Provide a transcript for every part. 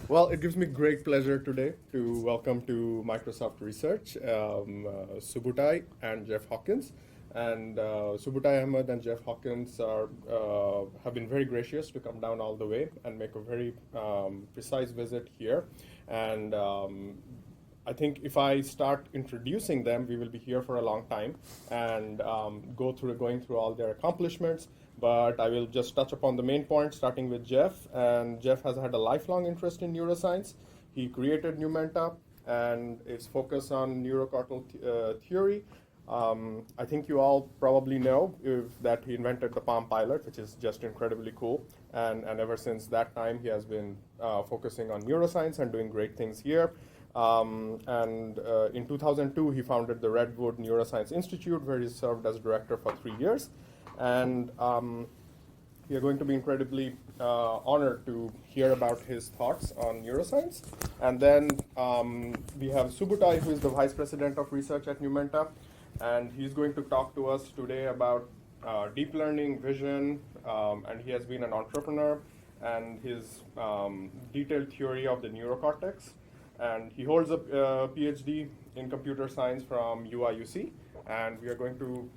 Well, it gives me great pleasure today to welcome to Microsoft Research Subutai and Jeff Hawkins. And Subutai Ahmed and Jeff Hawkins have been very gracious to come down all the way and make a very precise visit here. And I think if I start introducing them, we will be here for a long time and going through all their accomplishments. But I will just touch upon the main points, starting with Jeff. And Jeff has had a lifelong interest in neuroscience. He created Numenta and is focused on neurocortical theory. I think you all probably know that he invented the Palm Pilot, which is just incredibly cool. And ever since that time, he has been focusing on neuroscience and doing great things here. In 2002, he founded the Redwood Neuroscience Institute, where he served as director for 3 years. And we are going to be incredibly honored to hear about his thoughts on neuroscience. And then we have Subutai, who is the Vice President of Research at Numenta. And he's going to talk to us today about deep learning, vision, and he has been an entrepreneur, and his detailed theory of the Neocortex. And he holds a PhD in computer science from UIUC. And we are going to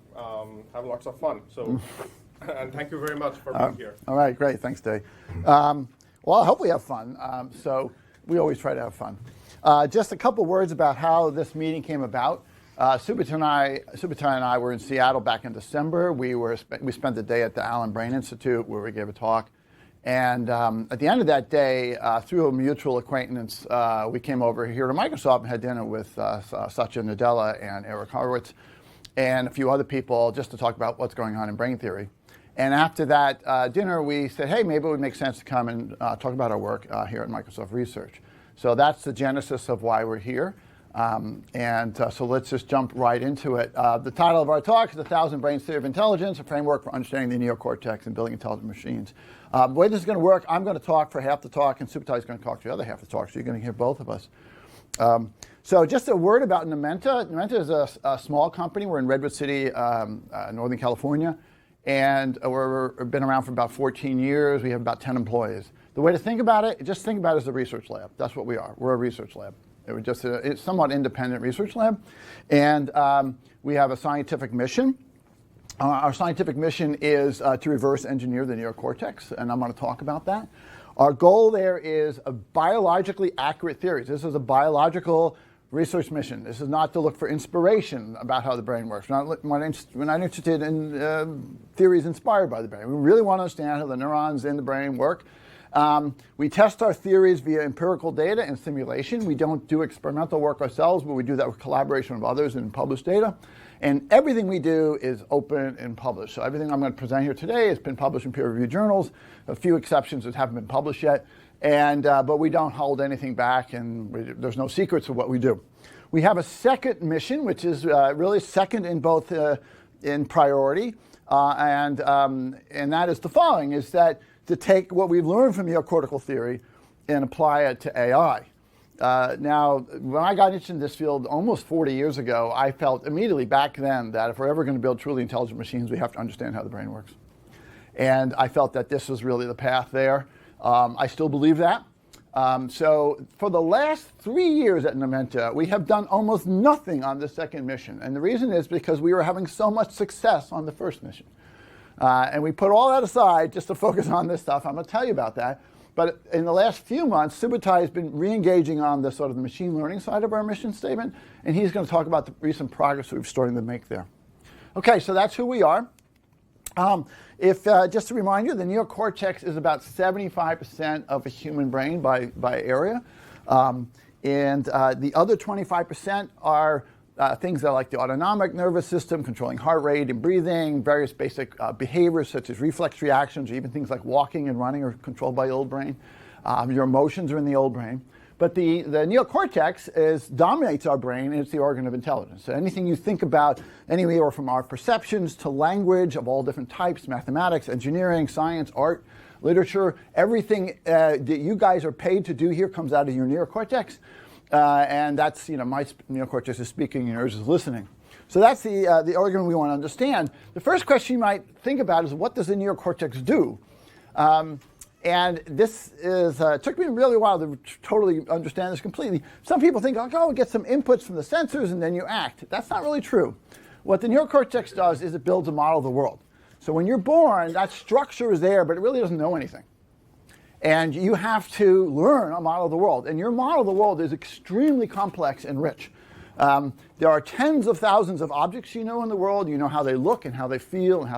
have lots of fun. So, and thank you very much for being here. All right, great. Thanks, Dave. Well, I hope we have fun. So we always try to have fun. Just a couple words about how this meeting came about. Subutai and I were in Seattle back in December. We spent the day at the Allen Brain Institute where we gave a talk. And at the end of that day, through a mutual acquaintance, we came over here to Microsoft and had dinner with Satya Nadella and Eric Horowitz and a few other people just to talk about what's going on in brain theory. And after that dinner, we said, hey, maybe it would make sense to come and talk about our work here at Microsoft Research. So that's the genesis of why we're here. So let's just jump right into it. The title of our talk is The 1,000 Brains Theory of Intelligence, a framework for understanding the neocortex and building intelligent machines. The way this is going to work, I'm going to talk for half the talk, and Subutai is going to talk for the other half of the talk, so you're going to hear both of us. So just a word about Numenta. Numenta is a small company. We're in Redwood City, Northern California, and we've been around for about 14 years. We have about 10 employees. The way to think about it, just think about it as a research lab. That's what we are. We're a research lab. We're just a somewhat independent research lab, and we have a scientific mission. Our scientific mission is to reverse engineer the neocortex, and I'm going to talk about that. Our goal there is a biologically accurate theories. This is a biological research mission. This is not to look for inspiration about how the brain works. We're not interested in theories inspired by the brain. We really want to understand how the neurons in the brain work. We test our theories via empirical data and simulation. We don't do experimental work ourselves, but we do that with collaboration with others and published data. And everything we do is open and published. So everything I'm going to present here today has been published in peer-reviewed journals. A few exceptions that haven't been published yet. But we don't hold anything back, and there's no secrets of what we do. We have a second mission, which is really second in both in priority, and that is the following: is that to take what we've learned from neocortical theory and apply it to AI. Now, when I got interested in this field almost 40 years ago, I felt immediately back then that if we're ever going to build truly intelligent machines, we have to understand how the brain works. And I felt that this was really the path there. I still believe that. So for the last 3 years at Numenta, we have done almost nothing on the second mission. And the reason is because we were having so much success on the first mission. And we put all that aside just to focus on this stuff. I'm going to tell you about that. But in the last few months, Subutai has been re-engaging on the sort of the machine learning side of our mission statement, and he's going to talk about the recent progress we've starting to make there. Okay, so that's who we are. Just to remind you, the neocortex is about 75% of a human brain by area, and the other 25% are things that are like the autonomic nervous system, controlling heart rate and breathing, various basic behaviors such as reflex reactions, or even things like walking and running are controlled by the old brain. Your emotions are in the old brain. But the neocortex dominates our brain, and it's the organ of intelligence. So anything you think about, anywhere from our perceptions to language of all different types, mathematics, engineering, science, art, literature, everything that you guys are paid to do here comes out of your neocortex. And that's, my neocortex is speaking and yours is listening. So that's the organ we want to understand. The first question you might think about is, what does the neocortex do? And this is, took me really a while to totally understand this completely. Some people think, oh, get some inputs from the sensors and then you act. That's not really true. What the neocortex does is it builds a model of the world. So when you're born, that structure is there, but it really doesn't know anything. And you have to learn a model of the world. And your model of the world is extremely complex and rich. There are tens of thousands of objects you know in the world. You know how they look and how they feel and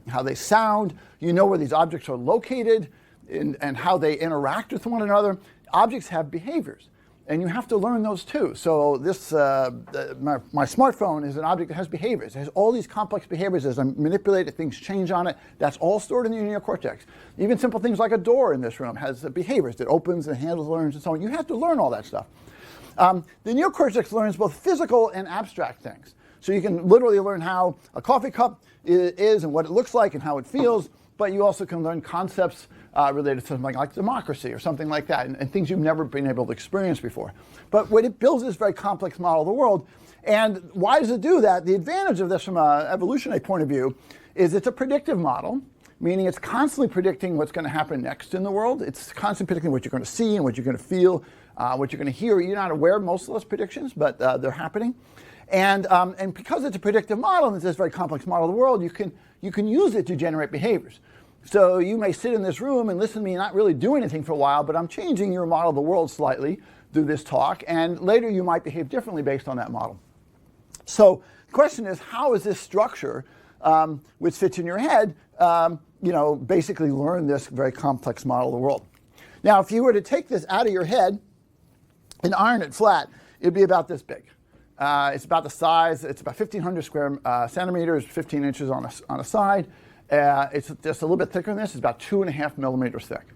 how they sound. You know where these objects are located and how they interact with one another. Objects have behaviors, and you have to learn those too. So this, my smartphone is an object that has behaviors. It has all these complex behaviors. As I manipulate it, things change on it. That's all stored in the neocortex. Even simple things like a door in this room has behaviors. It opens and handles, learns, and so on. You have to learn all that stuff. The neocortex learns both physical and abstract things. So you can literally learn how a coffee cup is and what it looks like and how it feels, but you also can learn concepts related to something like democracy or something like that, and things you've never been able to experience before. But what it builds is this very complex model of the world. And why does it do that? The advantage of this from an evolutionary point of view is it's a predictive model, meaning it's constantly predicting what's going to happen next in the world. It's constantly predicting what you're going to see and what you're going to feel, what you're going to hear. You're not aware of most of those predictions, but they're happening. And because it's a predictive model and it's this very complex model of the world, you can use it to generate behaviors. So you may sit in this room and listen to me and not really do anything for a while, but I'm changing your model of the world slightly through this talk, and later you might behave differently based on that model. So the question is, how is this structure, which fits in your head, basically learn this very complex model of the world? Now, if you were to take this out of your head and iron it flat, it'd be about this big. It's about the size. It's about 1,500 square centimeters, 15 inches on a side. It's just a little bit thicker than this. It's about 2.5 millimeters thick.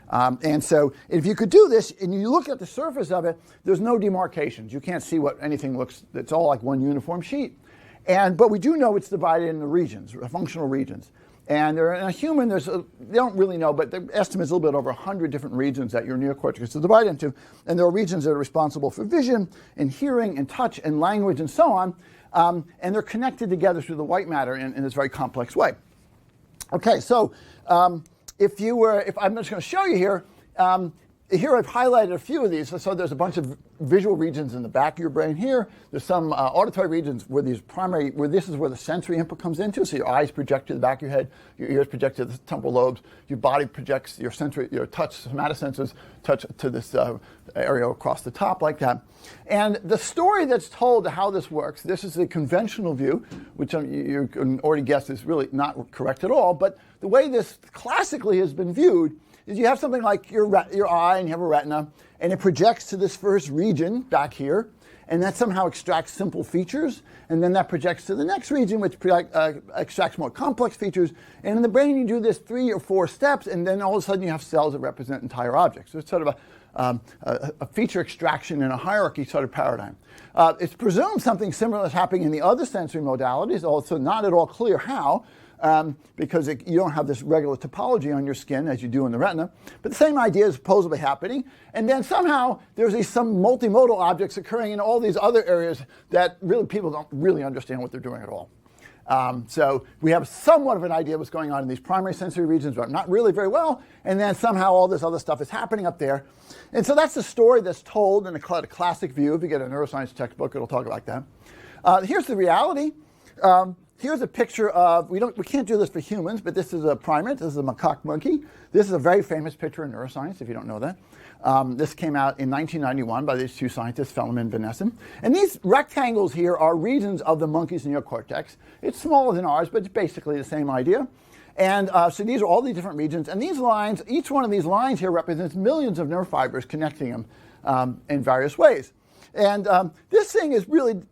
And so if you could do this and you look at the surface of it, there's no demarcations. You can't see what anything looks. It's all like one uniform sheet. But we do know it's divided into regions, functional regions. And in a human, they don't really know, but the estimate is a little bit over 100 different regions that your neocortex is divided into. And there are regions that are responsible for vision and hearing and touch and language and so on. And they're connected together through the white matter in this very complex way. Okay, so if I'm just going to show you here, here I've highlighted a few of these. So there's a bunch of visual regions in the back of your brain here. There's some auditory regions where this is where the sensory input comes into. So your eyes project to the back of your head, your ears project to the temporal lobes, your body projects your touch, somatosensors touch to this area across the top like that. And the story that's told to how this works, this is a conventional view, which you can already guess is really not correct at all. But the way this classically has been viewed is you have something like your eye and you have a retina, and it projects to this first region back here, and that somehow extracts simple features, and then that projects to the next region, which extracts more complex features. And in the brain, you do this 3 or 4 steps, and then all of a sudden you have cells that represent entire objects. So it's sort of a feature extraction in a hierarchy sort of paradigm. It's presumed something similar is happening in the other sensory modalities, also not at all clear how, because you don't have this regular topology on your skin as you do in the retina. But the same idea is supposedly happening. And then somehow there's some multimodal objects occurring in all these other areas that really people don't really understand what they're doing at all. So we have somewhat of an idea of what's going on in these primary sensory regions, but not really very well. And then somehow all this other stuff is happening up there. And so that's the story that's told in a classic view. If you get a neuroscience textbook, it'll talk like that. Here's the reality. Here's a picture of, we can't do this for humans, but this is a primate. This is a macaque monkey. This is a very famous picture in neuroscience, if you don't know that. This came out in 1991 by these two scientists, Fellman and Van Essen. And these rectangles here are regions of the monkey's neocortex. It's smaller than ours, but it's basically the same idea. And so these are all the different regions. And these lines, each one of these lines here represents millions of nerve fibers connecting them in various ways. And this thing is really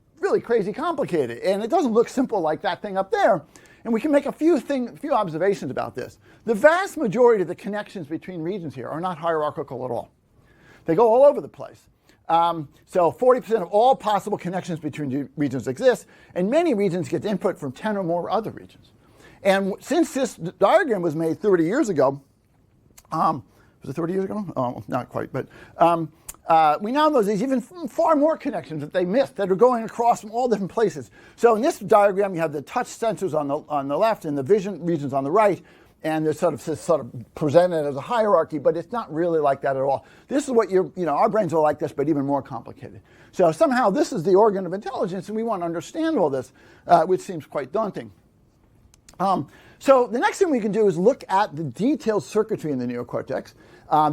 crazy complicated, and it doesn't look simple like that thing up there. And we can make a few observations about this. The vast majority of the connections between regions here are not hierarchical at all. They go all over the place. So 40% of all possible connections between regions exist, and many regions get input from 10 or more other regions. And since this diagram was made 30 years ago, was it 30 years ago? Oh, not quite, but we now know there's even far more connections that they missed that are going across from all different places. So in this diagram, you have the touch sensors on the left and the vision regions on the right. and they're sort of presented as a hierarchy, but it's not really like that at all. This is what our brains are like this, but even more complicated. So somehow this is the organ of intelligence, and we want to understand all this, which seems quite daunting. So the next thing we can do is look at the detailed circuitry in the neocortex.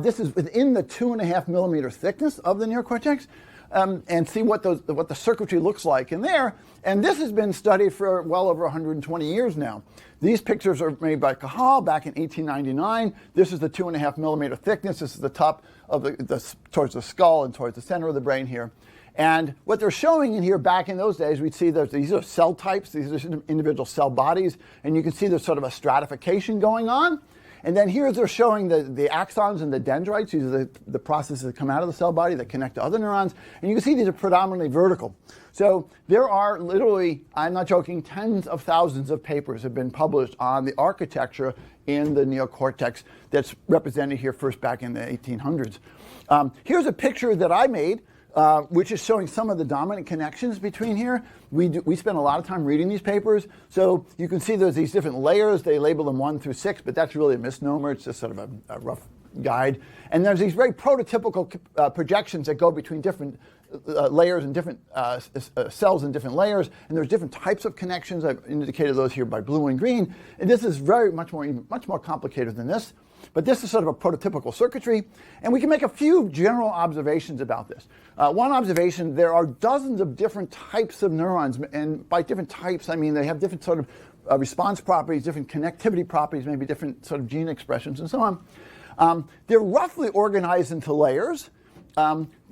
This is within the 2.5 millimeter thickness of the neocortex, and see what the circuitry looks like in there. And this has been studied for well over 120 years now. These pictures are made by Cajal back in 1899. This is the 2.5 millimeter thickness. This is the top of towards the skull and towards the center of the brain here. And what they're showing in here back in those days, we'd see that these are cell types. These are individual cell bodies. And you can see there's sort of a stratification going on. And then here they're showing the axons and the dendrites. These are the processes that come out of the cell body that connect to other neurons. And you can see these are predominantly vertical. So there are literally, I'm not joking, tens of thousands of papers have been published on the architecture in the neocortex that's represented here first back in the 1800s. Here's a picture that I made, which is showing some of the dominant connections between here. We spend a lot of time reading these papers. So you can see there's these different layers. They label them 1 through 6, but that's really a misnomer. It's just sort of a rough guide. And there's these very prototypical projections that go between different layers and different cells in different layers. And there's different types of connections. I've indicated those here by blue and green. And this is much more complicated than this. But this is sort of a prototypical circuitry, and we can make a few general observations about this. One observation, there are dozens of different types of neurons, and by different types, I mean they have different sort of response properties, different connectivity properties, maybe different sort of gene expressions, and so on. They're roughly organized into layers.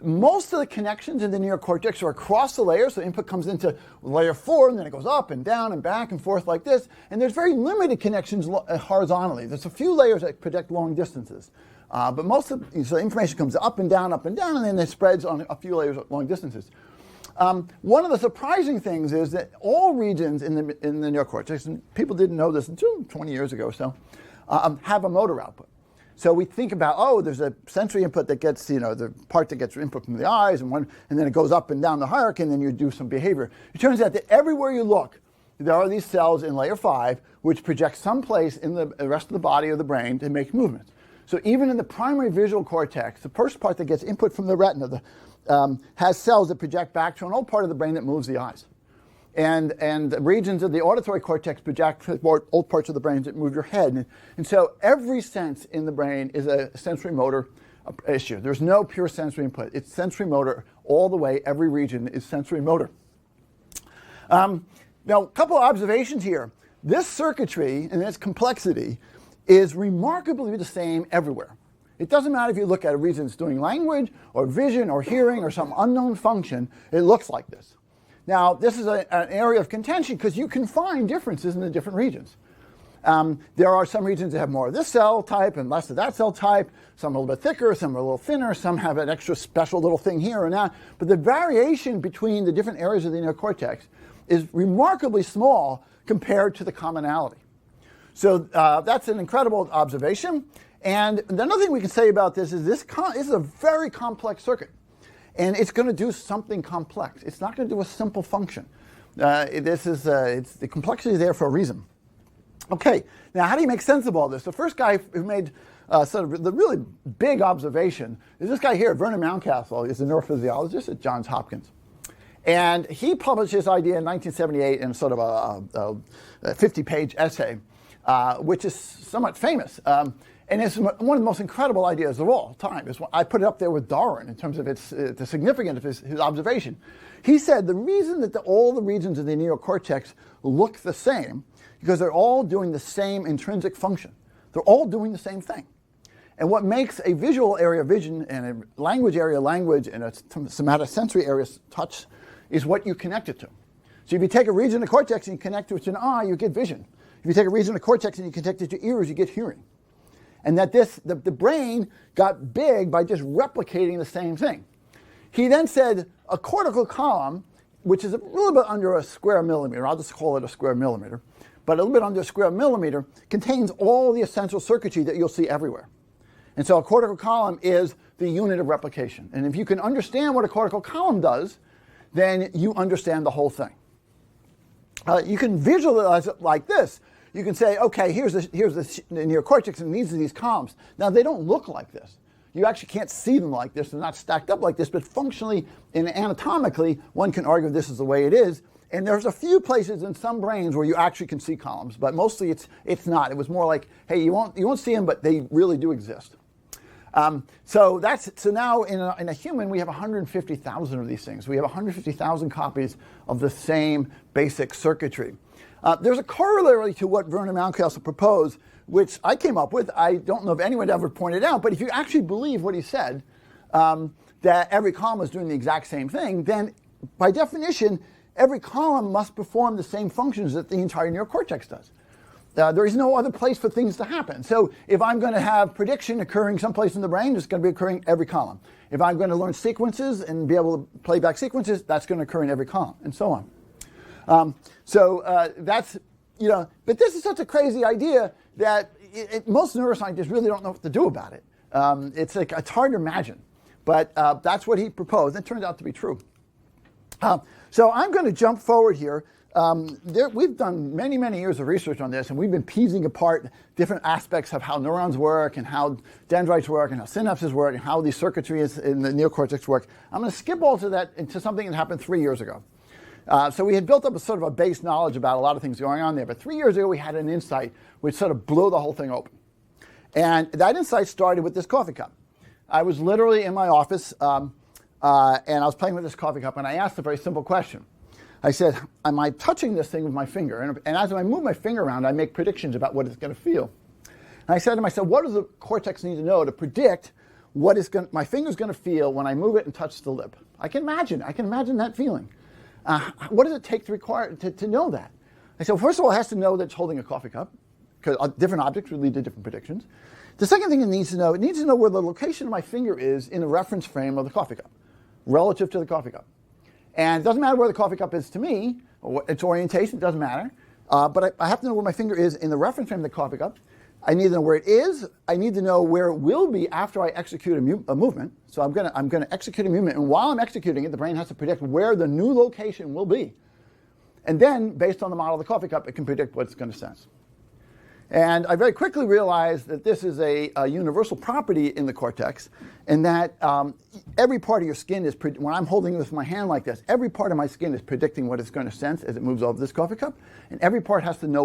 Most of the connections in the neocortex are across the layers, so input comes into layer 4, and then it goes up and down and back and forth like this. And there's very limited connections horizontally. There's a few layers that project long distances. But most of the information comes up and down, and then it spreads on a few layers of long distances. One of the surprising things is that all regions in the neocortex, and people didn't know this until 20 years ago or so, have a motor output. So we think about, there's a sensory input that gets, the part that gets input from the eyes, and then it goes up and down the hierarchy, and then you do some behavior. It turns out that everywhere you look, there are these cells in layer 5 which project someplace in the rest of the body or the brain to make movements. So even in the primary visual cortex, the first part that gets input from the retina has cells that project back to an old part of the brain that moves the eyes. And the regions of the auditory cortex project old parts of the brain that move your head. And so every sense in the brain is a sensory motor issue. There's no pure sensory input. It's sensory motor all the way. Every region is sensory motor. Now, a couple of observations here. This circuitry and its complexity is remarkably the same everywhere. It doesn't matter if you look at a region that's doing language or vision or hearing or some unknown function, it looks like this. Now, this is an area of contention because you can find differences in the different regions. There are some regions that have more of this cell type and less of that cell type. Some are a little bit thicker, some are a little thinner, some have an extra special little thing here and that. But the variation between the different areas of the neocortex is remarkably small compared to the commonality. So that's an incredible observation. And another thing we can say about this is this is a very complex circuit. And it's going to do something complex. It's not going to do a simple function. The complexity is there for a reason. Okay, now how do you make sense of all this? The first guy who made sort of the really big observation is this guy here, Vernon Castle. He's a neurophysiologist at Johns Hopkins. And he published his idea in 1978 in sort of a 50-page essay, which is somewhat famous. And it's one of the most incredible ideas of all time. I put it up there with Darwin in terms of the significance of his observation. He said the reason that all the regions of the neocortex look the same because they're all doing the same intrinsic function. They're all doing the same thing. And what makes a visual area vision and a language area language and a somatosensory area touch is what you connect it to. So if you take a region of the cortex and you connect it to an eye, you get vision. If you take a region of the cortex and you connect it to ears, you get hearing. And that the brain got big by just replicating the same thing. He then said a cortical column, which is a little bit under a square millimeter, I'll just call it a square millimeter, but a little bit under a square millimeter, contains all the essential circuitry that you'll see everywhere. And so a cortical column is the unit of replication. And if you can understand what a cortical column does, then you understand the whole thing. You can visualize it like this. you can say, okay, here's the neocortex and these are these columns. Now, they don't look like this. You actually can't see them like this. They're not stacked up like this, but functionally and anatomically, one can argue this is the way it is. And there's a few places in some brains where you actually can see columns, but mostly it's not. It was more like, hey, you won't see them, but they really do exist. So now in a human, we have 150,000 of these things. We have 150,000 copies of the same basic circuitry. There's a corollary to what Vernon Castle proposed, which I came up with. I don't know if anyone ever pointed out, but if you actually believe what he said, that every column is doing the exact same thing, then by definition, every column must perform the same functions that the entire neocortex does. There is no other place for things to happen. So if I'm going to have prediction occurring someplace in the brain, it's going to be occurring every column. If I'm going to learn sequences and be able to play back sequences, that's going to occur in every column, and so on. That's, but this is such a crazy idea that most neuroscientists really don't know what to do about it. It's hard to imagine, but that's what he proposed. It turned out to be true. So I'm going to jump forward here. We've done many, many years of research on this, and we've been piecing apart different aspects of how neurons work and how dendrites work and how synapses work and how these circuitries in the neocortex work. I'm going to skip all to that into something that happened 3 years ago. So we had built up a sort of a base knowledge about a lot of things going on there, but 3 years ago we had an insight which sort of blew the whole thing open. And that insight started with this coffee cup. I was literally in my office, and I was playing with this coffee cup, and I asked a very simple question. I said, am I touching this thing with my finger? And as I move my finger around, I make predictions about what it's going to feel. And I said to myself, what does the cortex need to know to predict what my finger's going to feel when I move it and touch the lip? I can imagine that feeling. What does it take to know that? I said, well, first of all, it has to know that it's holding a coffee cup, because different objects would lead to different predictions. The second thing it needs to know where the location of my finger is in the reference frame of the coffee cup, relative to the coffee cup. And it doesn't matter where the coffee cup is to me, or its orientation, it doesn't matter. But I have to know where my finger is in the reference frame of the coffee cup. I need to know where it is. I need to know where it will be after I execute a movement. So I'm going to execute a movement, and while I'm executing it, the brain has to predict where the new location will be. And then, based on the model of the coffee cup, it can predict what it's going to sense. And I very quickly realized that this is a universal property in the cortex, and that every part of your skin is, when I'm holding this in my hand like this, every part of my skin is predicting what it's going to sense as it moves over this coffee cup, and every part has to know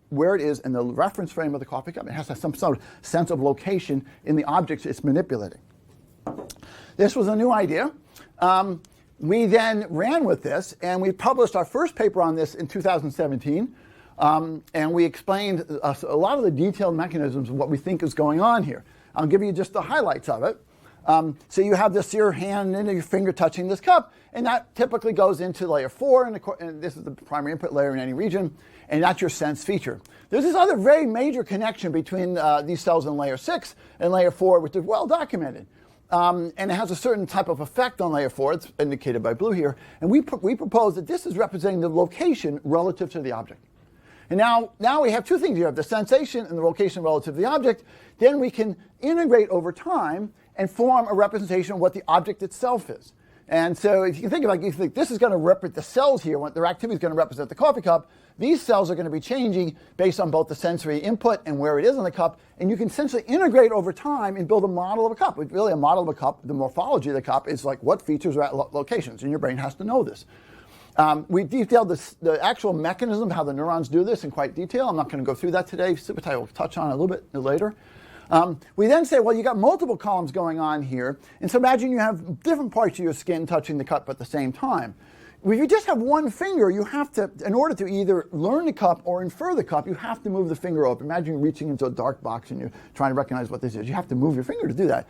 where it is in the reference frame of the coffee cup. It has to have some sort of sense of location in the objects it's manipulating. This was a new idea. We then ran with this, and we published our first paper on this in 2017. And we explained a lot of the detailed mechanisms of what we think is going on here. I'll give you just the highlights of it. So you have this your hand and your finger touching this cup, and that typically goes into layer 4, and this is the primary input layer in any region, and that's your sense feature. There's this other very major connection between these cells in layer 6 and layer 4, which is well documented. And it has a certain type of effect on layer 4, it's indicated by blue here, and we propose that this is representing the location relative to the object. And now we have two things. You have the sensation and the location relative to the object. Then we can integrate over time and form a representation of what the object itself is. And so if you think about it, you think this is going to represent the cells here, what their activity is going to represent the coffee cup. These cells are going to be changing based on both the sensory input and where it is in the cup. And you can essentially integrate over time and build a model of a cup. It's really a model of a cup. The morphology of the cup is like what features are at locations, and your brain has to know this. We detailed the actual mechanism of how the neurons do this in quite detail. I'm not going to go through that today. Subutai will touch on it a little bit later. We then say, well, you got multiple columns going on here. And so imagine you have different parts of your skin touching the cup at the same time. If you just have one finger, you have to, in order to either learn the cup or infer the cup, you have to move the finger up. Imagine you're reaching into a dark box and you're trying to recognize what this is. You have to move your finger to do that.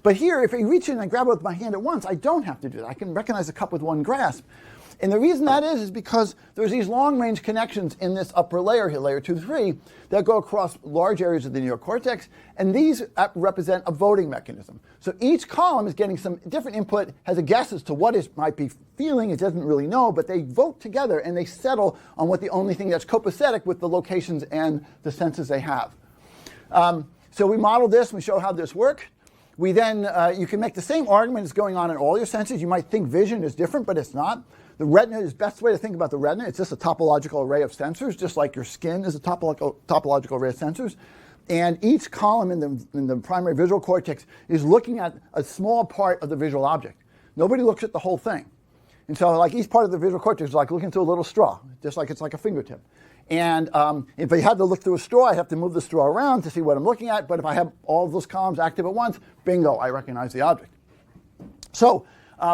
But here, if I reach in and I grab it with my hand at once, I don't have to do that. I can recognize the cup with one grasp. And the reason that is because there's these long-range connections in this upper layer here, layer 2, 3, that go across large areas of the neocortex, and these represent a voting mechanism. So each column is getting some different input, has a guess as to what it might be feeling, it doesn't really know, but they vote together and they settle on what the only thing that's copacetic with the locations and the senses they have. So we model this, we show how this works. We then, you can make the same argument as going on in all your senses. You might think vision is different, but it's not. The retina is the best way to think about the retina. It's just a topological array of sensors, just like your skin is a topological array of sensors. And each column in the primary visual cortex is looking at a small part of the visual object. Nobody looks at the whole thing. And so like each part of the visual cortex is like looking through a little straw, just like it's like a fingertip. And if I had to look through a straw, I have to move the straw around to see what I'm looking at. But if I have all of those columns active at once, bingo, I recognize the object. So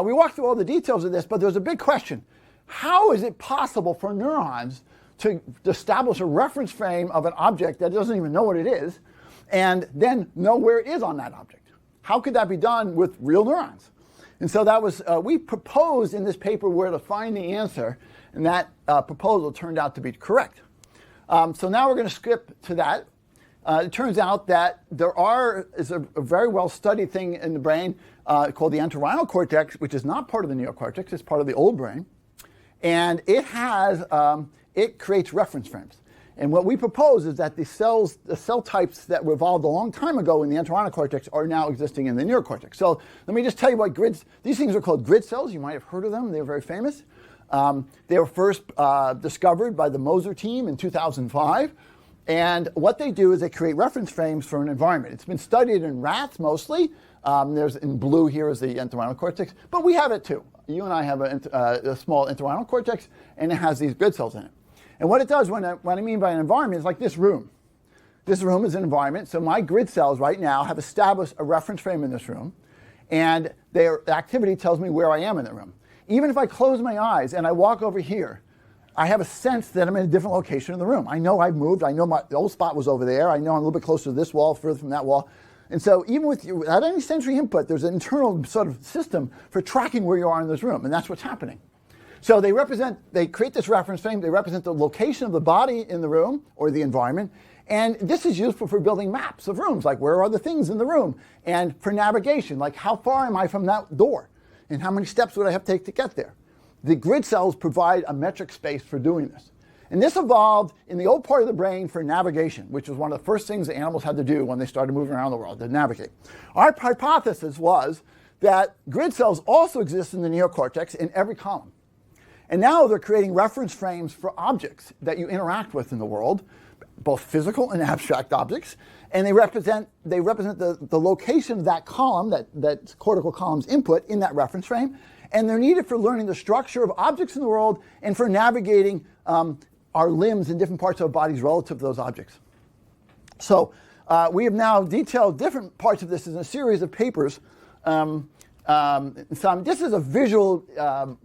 we walked through all the details of this, but there's a big question. How is it possible for neurons to establish a reference frame of an object that doesn't even know what it is, and then know where it is on that object? How could that be done with real neurons? And so that was, we proposed in this paper where to find the answer, and that proposal turned out to be correct. So now we're going to skip to that. It turns out that there is a very well-studied thing in the brain called the entorhinal cortex, which is not part of the neocortex, it's part of the old brain. And it has, it creates reference frames. And what we propose is that the cell types that were evolved a long time ago in the entorhinal cortex are now existing in the neocortex. So let me just tell you what grids, these things are called grid cells. You might have heard of them. They're very famous. They were first discovered by the Moser team in 2005. And what they do is they create reference frames for an environment. It's been studied in rats mostly. There's in blue here is the entorhinal cortex, but we have it too. You and I have a small entorhinal cortex, and it has these grid cells in it. And what it does, what I mean by an environment, is like this room. This room is an environment, so my grid cells right now have established a reference frame in this room, and their activity tells me where I am in the room. Even if I close my eyes and I walk over here, I have a sense that I'm in a different location in the room. I know I've moved. I know the old spot was over there. I know I'm a little bit closer to this wall, further from that wall. And so even without any sensory input, there's an internal sort of system for tracking where you are in this room, and that's what's happening. So they create this reference frame. They represent the location of the body in the room or the environment. And this is useful for building maps of rooms, like where are the things in the room? And for navigation, like how far am I from that door? And how many steps would I have to take to get there? The grid cells provide a metric space for doing this. And this evolved in the old part of the brain for navigation, which was one of the first things the animals had to do when they started moving around the world, to navigate. Our hypothesis was that grid cells also exist in the neocortex in every column. And now they're creating reference frames for objects that you interact with in the world, both physical and abstract objects. And they represent the location of that column, that cortical column's input in that reference frame. And they're needed for learning the structure of objects in the world and for navigating our limbs in different parts of our bodies relative to those objects. So we have now detailed different parts of this in a series of papers. This is a visual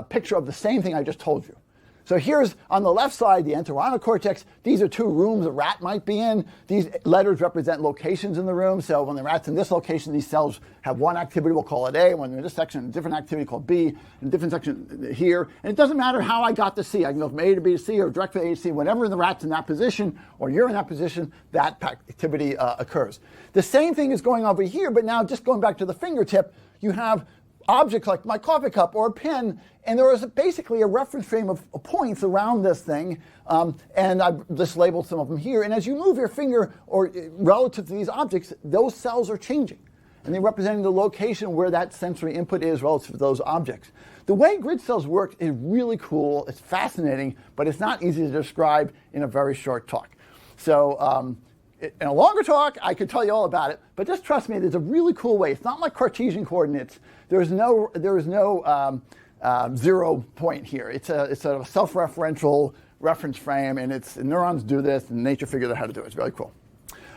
picture of the same thing I just told you. So here's on the left side the entorhinal cortex. These are two rooms a rat might be in. These letters represent locations in the room. So when the rat's in this location, these cells have one activity, we'll call it A. When they're in this section, a different activity called B, and a different section here. And it doesn't matter how I got to C. I can go from A to B to C or direct from A to C. Whenever the rat's in that position or you're in that position, that activity occurs. The same thing is going over here, but now just going back to the fingertip, you have objects like my coffee cup or a pen, and there is basically a reference frame of points around this thing, and I've just labeled some of them here. And as you move your finger or relative to these objects, those cells are changing, and they're representing the location where that sensory input is relative to those objects. The way grid cells work is really cool, it's fascinating, but it's not easy to describe in a very short talk. So in a longer talk, I could tell you all about it, but just trust me, there's a really cool way. It's not like Cartesian coordinates. There is no 0 point here. It's a self-referential reference frame, and neurons do this, and nature figured out how to do it. It's really cool.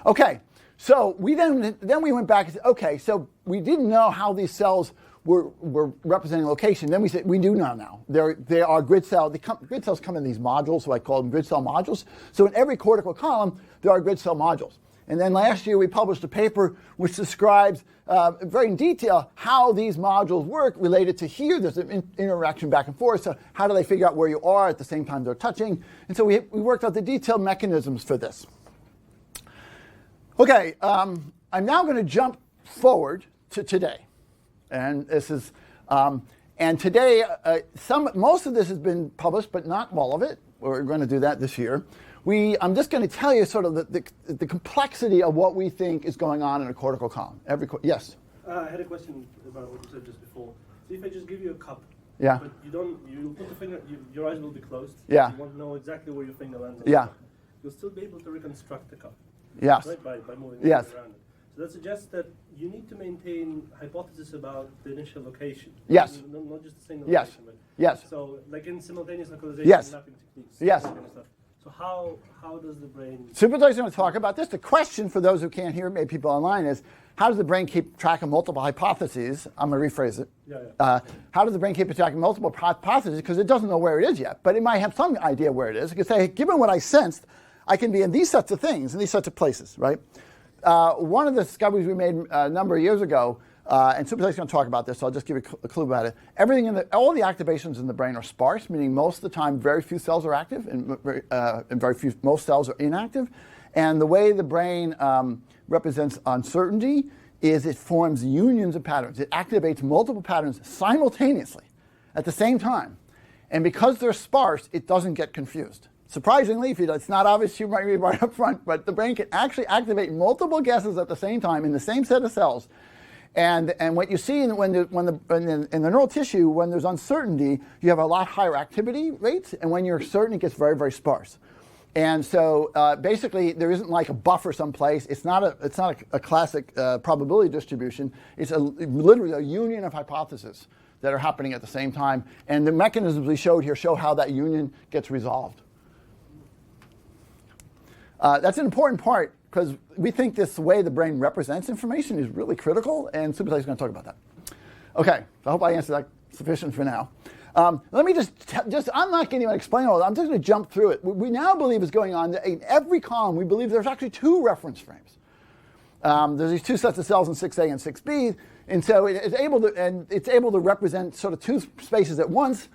Okay, so we then we went back and said, okay, so we didn't know how these cells were representing location. Then we said, we do know now. They are grid cells. Grid cells come in these modules, so I call them grid cell modules. So in every cortical column, there are grid cell modules. And then last year we published a paper which describes very in detail how these modules work related to here. There's an interaction back and forth. So how do they figure out where you are at the same time they're touching? And so we worked out the detailed mechanisms for this. Okay, I'm now going to jump forward to today. And this is, and today, most of this has been published, but not all of it. We're going to do that this year. I'm just going to tell you sort of the complexity of what we think is going on in a cortical column. Yes? I had a question about what you said just before. So if I just give you a cup, Yeah. But you put the finger, your eyes will be closed. Yeah. You won't know exactly where your finger lands on Yeah. the cup. You'll still be able to reconstruct the cup. Yes. Right, by moving Yes. it around it. So that suggests that you need to maintain hypothesis about the initial location. Yes. Not just a single Yes. location. But Yes. So like in simultaneous localization Yes. mapping techniques. Yes. That kind of stuff. So how does the brain... Supervisor is going to talk about this. The question for those who can't hear, maybe people online, is how does the brain keep track of multiple hypotheses? I'm going to rephrase it. How does the brain keep track of multiple hypotheses? Because it doesn't know where it is yet, but it might have some idea where it is. It could say, given what I sensed, I can be in these sets of things, in these sets of places, right? One of the discoveries we made a number of years ago, and Supervisor is going to talk about this, so I'll just give you a clue about it. All the activations in the brain are sparse, meaning most of the time very few cells are active, and most cells are inactive. And the way the brain represents uncertainty is it forms unions of patterns. It activates multiple patterns simultaneously at the same time. And because they're sparse, it doesn't get confused. Surprisingly, it's not obvious, you might read right up front, but the brain can actually activate multiple guesses at the same time in the same set of cells. And what you see in the neural tissue, when there's uncertainty, you have a lot higher activity rates, and when you're certain, it gets very, very sparse. And so basically, there isn't like a buffer someplace. It's not a classic probability distribution. It's literally a union of hypotheses that are happening at the same time. And the mechanisms we showed here show how that union gets resolved. That's an important part, because we think this way the brain represents information is really critical, and Supervisor is going to talk about that. Okay, so I hope I answered that sufficient for now. Let me just I'm not going to even explain all that. I'm just going to jump through it. What we now believe is going on in every column, we believe there's actually two reference frames. There's these two sets of cells in 6A and 6B, and so it's able to represent sort of two spaces at once.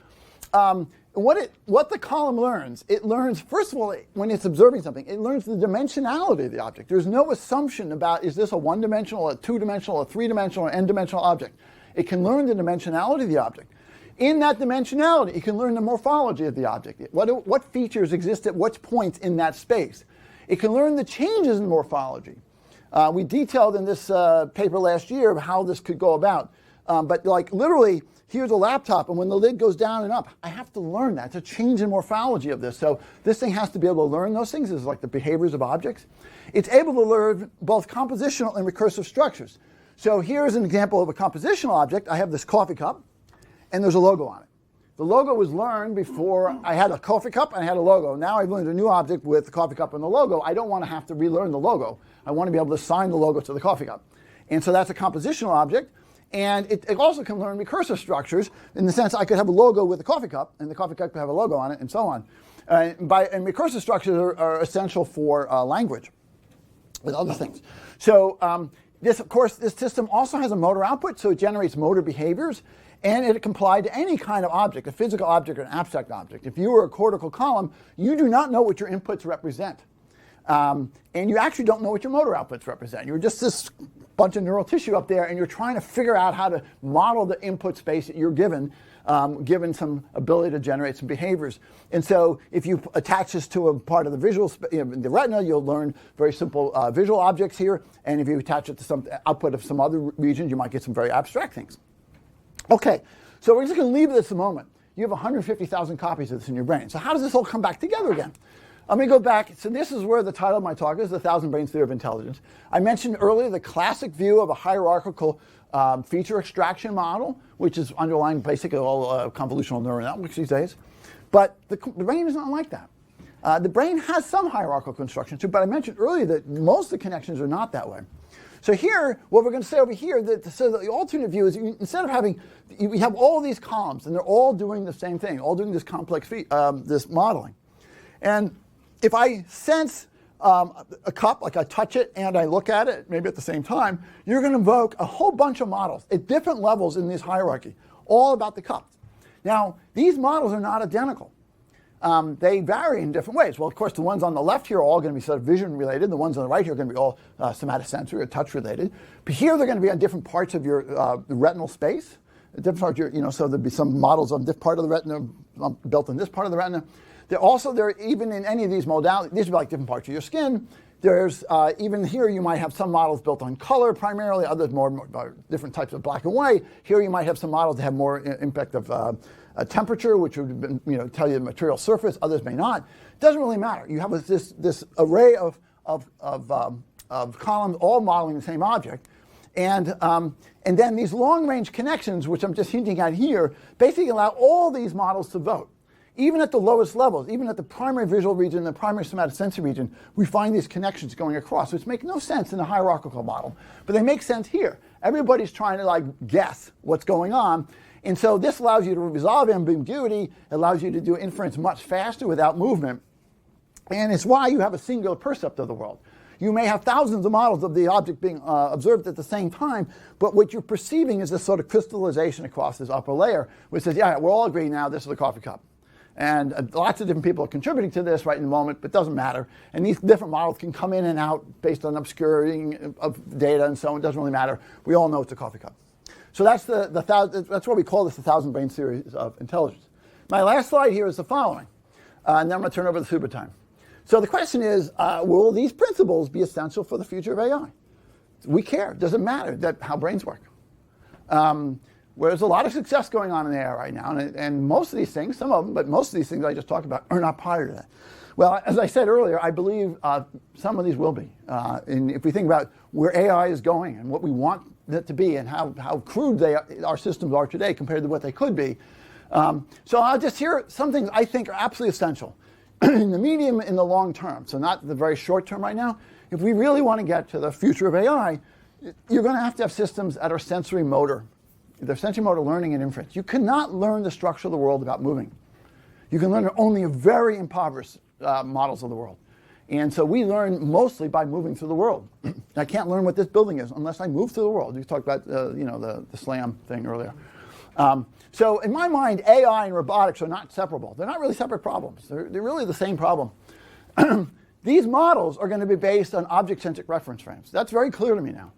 What the column learns, it learns, first of all, when it's observing something, it learns the dimensionality of the object. There's no assumption about, is this a one-dimensional, a two-dimensional, a three-dimensional, or n-dimensional object. It can learn the dimensionality of the object. In that dimensionality, it can learn the morphology of the object. What features exist at what points in that space. It can learn the changes in morphology. We detailed in this paper last year how this could go about. But like literally, here's a laptop, and when the lid goes down and up, I have to learn that. It's a change in morphology of this. So this thing has to be able to learn those things. It's like the behaviors of objects. It's able to learn both compositional and recursive structures. So here's an example of a compositional object. I have this coffee cup, and there's a logo on it. The logo was learned before I had a coffee cup and I had a logo. Now I've learned a new object with the coffee cup and the logo. I don't want to have to relearn the logo. I want to be able to assign the logo to the coffee cup. And so that's a compositional object. And it also can learn recursive structures in the sense I could have a logo with a coffee cup, and the coffee cup could have a logo on it, and so on. And recursive structures are essential for language, with other things. So this system also has a motor output, so it generates motor behaviors, and it can apply to any kind of object, a physical object or an abstract object. If you were a cortical column, you do not know what your inputs represent. And you actually don't know what your motor outputs represent. You're just this bunch of neural tissue up there, and you're trying to figure out how to model the input space that you're given, given some ability to generate some behaviors. And so if you attach this to a part of the visual, the retina, you'll learn very simple visual objects here. And if you attach it to some output of some other regions, you might get some very abstract things. Okay, so we're just going to leave this a moment. You have 150,000 copies of this in your brain. So how does this all come back together again? Let me go back. So this is where the title of my talk is, The Thousand Brains Theory of Intelligence. I mentioned earlier the classic view of a hierarchical feature extraction model, which is underlying basically all convolutional neural networks these days. But the brain is not like that. The brain has some hierarchical construction too, but I mentioned earlier that most of the connections are not that way. So here, what we're going to say over here, so the alternate view is instead of having, we have all these columns, and they're all doing the same thing, all doing this complex, this modeling. And if I sense a cup, like I touch it and I look at it, maybe at the same time, you're going to invoke a whole bunch of models at different levels in this hierarchy, all about the cup. Now, these models are not identical. They vary in different ways. Well, of course, the ones on the left here are all going to be sort of vision related. The ones on the right here are going to be all somatosensory or touch related. But here they're going to be on different parts of your retinal space. Different parts of your, so there'll be some models on this part of the retina built in this part of the retina. They're even in any of these modalities, these are like different parts of your skin. There's even here you might have some models built on color primarily, others more different types of black and white. Here you might have some models that have more impact of temperature, which would tell you the material surface. Others may not. It doesn't really matter. You have this array of columns all modeling the same object. And then these long-range connections, which I'm just hinting at here, basically allow all these models to vote. Even at the lowest levels, even at the primary visual region, the primary somatosensory region, we find these connections going across, which make no sense in a hierarchical model. But they make sense here. Everybody's trying to guess what's going on. And so this allows you to resolve ambiguity, allows you to do inference much faster without movement. And it's why you have a singular percept of the world. You may have thousands of models of the object being observed at the same time, but what you're perceiving is this sort of crystallization across this upper layer, which says, yeah, we're all agreeing now this is a coffee cup. And lots of different people are contributing to this right in the moment, but it doesn't matter. And these different models can come in and out based on obscuring of data and so on. It doesn't really matter. We all know it's a coffee cup. So that's that's what we call this the 1,000 brain series of intelligence. My last slide here is the following. And then I'm going to turn over to super time. So the question is, will these principles be essential for the future of AI? We care. It doesn't matter how brains work. There's a lot of success going on in AI right now, and most of these things, some of them, but most of these things I just talked about are not prior to that. Well, as I said earlier, I believe some of these will be. And if we think about where AI is going and what we want it to be and how crude our systems are today compared to what they could be. So I'll just hear some things I think are absolutely essential in the medium and the long term, so not the very short term right now. If we really want to get to the future of AI, you're going to have systems that are sensory motor. They're sensory motor learning and inference. You cannot learn the structure of the world without moving. You can learn only very impoverished models of the world. And so we learn mostly by moving through the world. I can't learn what this building is unless I move through the world. You talked about the SLAM thing earlier. So in my mind, AI and robotics are not separable. They're not really separate problems. They're really the same problem. These models are going to be based on object-centric reference frames. That's very clear to me now.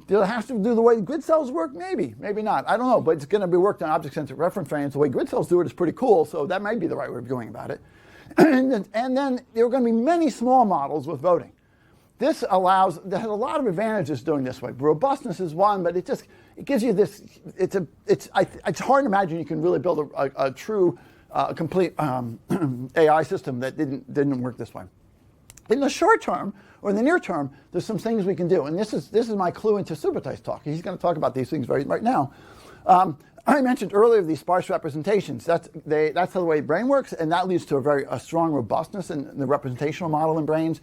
Do it have to do the way grid cells work? Maybe, maybe not. I don't know, but it's going to be worked on object-centric reference frames. The way grid cells do it is pretty cool, so that might be the right way of going about it. And then there are going to be many small models with voting. This has a lot of advantages doing this way. Robustness is one, but it gives you this. It's hard to imagine you can really build a true, complete AI system that didn't work this way. In the short term, or in the near term, there's some things we can do. And this is my clue into Subutai's talk. He's going to talk about these things right now. I mentioned earlier these sparse representations. That's how the way brain works, and that leads to a strong robustness in the representational model in brains.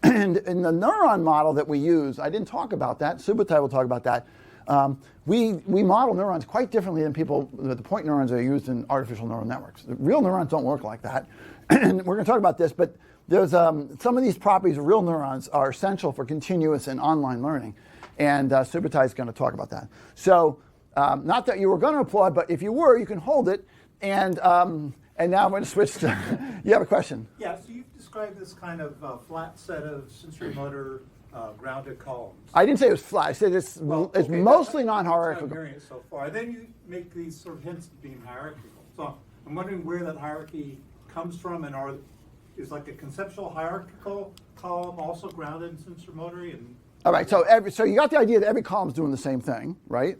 And in the neuron model that we use, I didn't talk about that. Subutai will talk about that. We model neurons quite differently than the point neurons that are used in artificial neural networks. The real neurons don't work like that. And we're going to talk about this, but there's some of these properties of real neurons are essential for continuous and online learning, and Subutai is going to talk about that. So, not that you were going to applaud, but if you were, you can hold it. And now I'm going to switch to. You have a question? Yeah. So you've described this kind of flat set of sensory motor grounded columns. I didn't say it was flat. I said it's mostly non-hierarchical. That's how I'm hearing it so far. Then you make these sort of hints of being hierarchical. So I'm wondering where that hierarchy comes from, and is like a conceptual hierarchical column also grounded in sensory motor? All right, so you got the idea that every column is doing the same thing, right?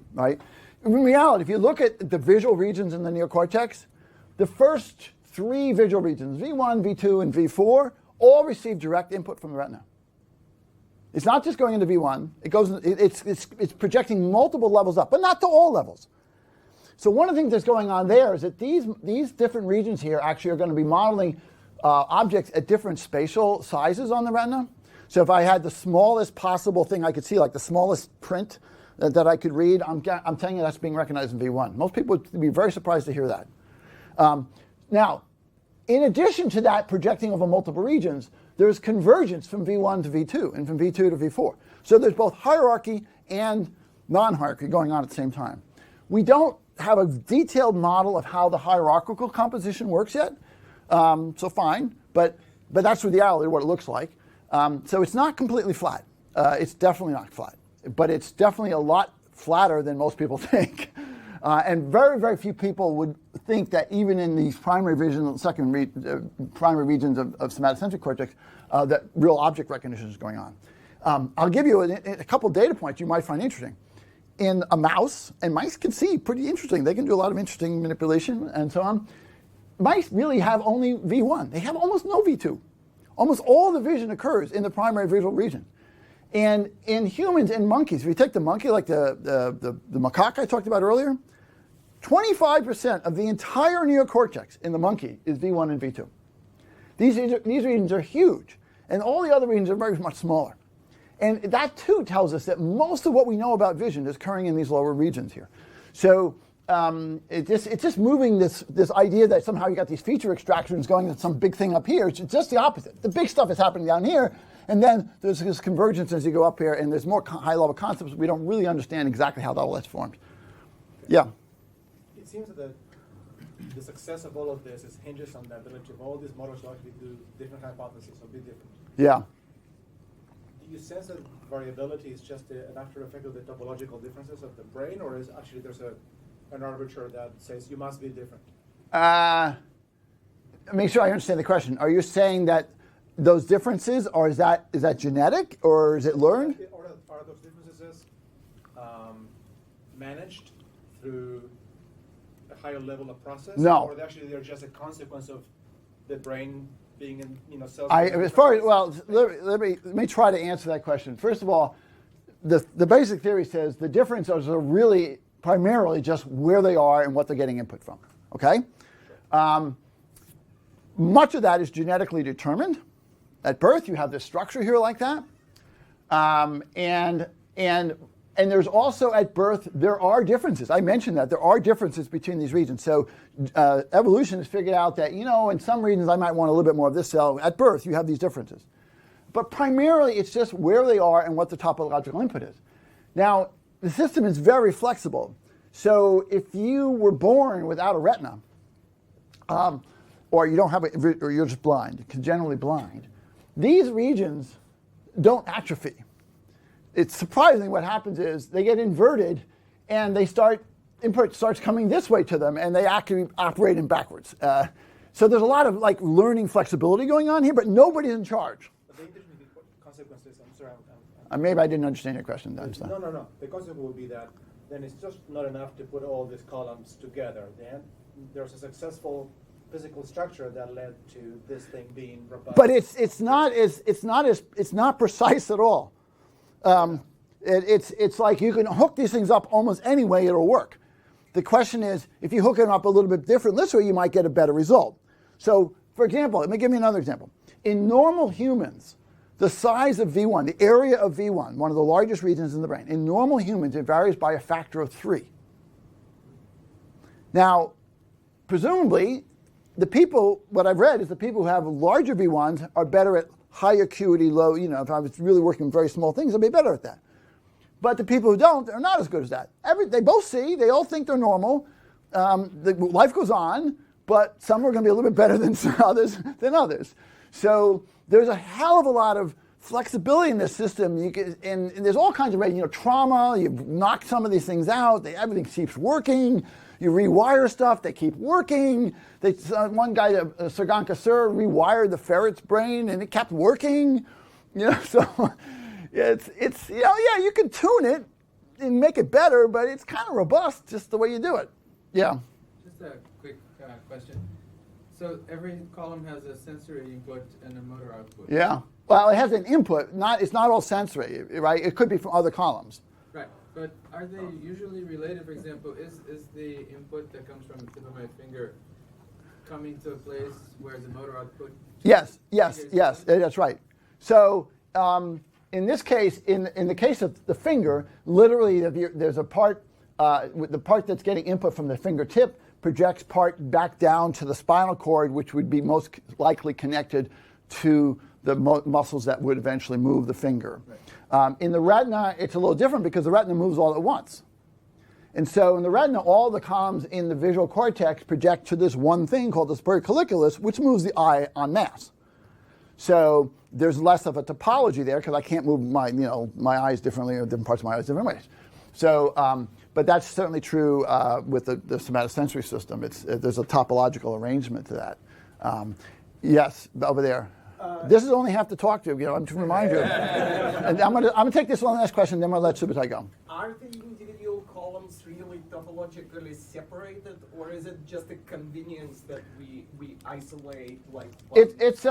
In reality, if you look at the visual regions in the neocortex, the first three visual regions, V1, V2, and V4, all receive direct input from the retina. It's not just going into V1. It's projecting multiple levels up, but not to all levels. So one of the things that's going on there is that these different regions here actually are going to be modeling objects at different spatial sizes on the retina. So if I had the smallest possible thing I could see, like the smallest print that I could read, I'm telling you that's being recognized in V1. Most people would be very surprised to hear that. Now, in addition to that projecting over multiple regions, there's convergence from V1 to V2 and from V2 to V4. So there's both hierarchy and non-hierarchy going on at the same time. We don't have a detailed model of how the hierarchical composition works yet. So fine, but that's the reality of what it looks like. So it's not completely flat. It's definitely not flat, but it's definitely a lot flatter than most people think. And very, very few people would think that even in these primary regions of somatosensory cortex, that real object recognition is going on. I'll give you a couple data points you might find interesting. In a mouse, and mice can see pretty interesting. They can do a lot of interesting manipulation and so on. Mice really have only V1. They have almost no V2. Almost all the vision occurs in the primary visual region. And in humans and monkeys, if you take the monkey, like the macaque I talked about earlier, 25% of the entire neocortex in the monkey is V1 and V2. These regions are huge, and all the other regions are very much smaller. And that too tells us that most of what we know about vision is occurring in these lower regions here. So it's just moving this idea that somehow you got these feature extractions going to some big thing up here. It's just the opposite. The big stuff is happening down here, and then there's this convergence as you go up here, and there's more high-level concepts. We don't really understand exactly how that all gets formed. Yeah? It seems that the success of all of this hinges on the ability of all these models to actually do different hypotheses or be different. Yeah. Do you sense that variability is just an after effect of the topological differences of the brain, or is actually there's an arbiter that says you must be different? Make sure I understand the question. Are you saying that those differences, or is that genetic, or is it learned? Or are those differences managed through a higher level of process? No. Or they're just a consequence of the brain being in cells? Let me try to answer that question. First of all, the basic theory says the differences are really primarily just where they are and what they're getting input from. Okay, much of that is genetically determined. At birth, you have this structure here like that, and there's also at birth there are differences. I mentioned that there are differences between these regions. So evolution has figured out that in some regions I might want a little bit more of this cell. At birth, you have these differences, but primarily it's just where they are and what the topological input is. Now the system is very flexible. So if you were born without a retina, or you don't have or you're just blind, generally blind, these regions don't atrophy. It's surprising what happens is they get inverted and input starts coming this way to them and they actually operate in backwards. So there's a lot of learning flexibility going on here, but nobody's in charge. But they didn't be consequences. I'm sorry. Maybe I didn't understand your question. No. The consequence will be that then it's just not enough to put all these columns together. Then there's a successful physical structure that led to this thing being robust. But it's not precise at all. It's like you can hook these things up almost any way it'll work. The question is, if you hook it up a little bit different this way, you might get a better result. So, for example, let me give you another example. In normal humans, the size of V1, the area of V1, one of the largest regions in the brain, in normal humans, it varies by a factor of 3. Now, presumably, what I've read is the people who have larger V1s are better at high acuity, low, if I was really working with very small things, I'd be better at that. But the people who don't, they're not as good as that. They both see, they all think they're normal. Life goes on, but some are going to be a little bit better than others. So there's a hell of a lot of flexibility in this system. And there's all kinds of ways, trauma, you knock some of these things out, everything keeps working. You rewire stuff, they keep working. One guy, Sargon Kasur, rewired the ferret's brain and it kept working. So it's you can tune it and make it better, but it's kind of robust just the way you do it. Yeah. Just a quick question. So every column has a sensory input and a motor output. Yeah. Well, it has an input. It's not all sensory, right? It could be from other columns. Right. But are they usually related? For example, is the input that comes from the tip of my finger coming to a place where the motor output? Yes, that's right. So in this case, in the case of the finger, literally there's a part, the part that's getting input from the fingertip projects part back down to the spinal cord, which would be most likely connected to the muscles that would eventually move the finger. Right. In the retina, it's a little different because the retina moves all at once. And so in the retina, all the columns in the visual cortex project to this one thing called the superior colliculus, which moves the eye en masse. So there's less of a topology there because I can't move my eyes differently or different parts of my eyes different ways. So, but that's certainly true with the somatosensory system. There's a topological arrangement to that. Yes, over there. This is only have to talk to, I'm to remind you. And I'm gonna take this one last question, then we'll let Subutai go. Are the individual columns really topologically separated, or is it just a convenience that we isolate like? It's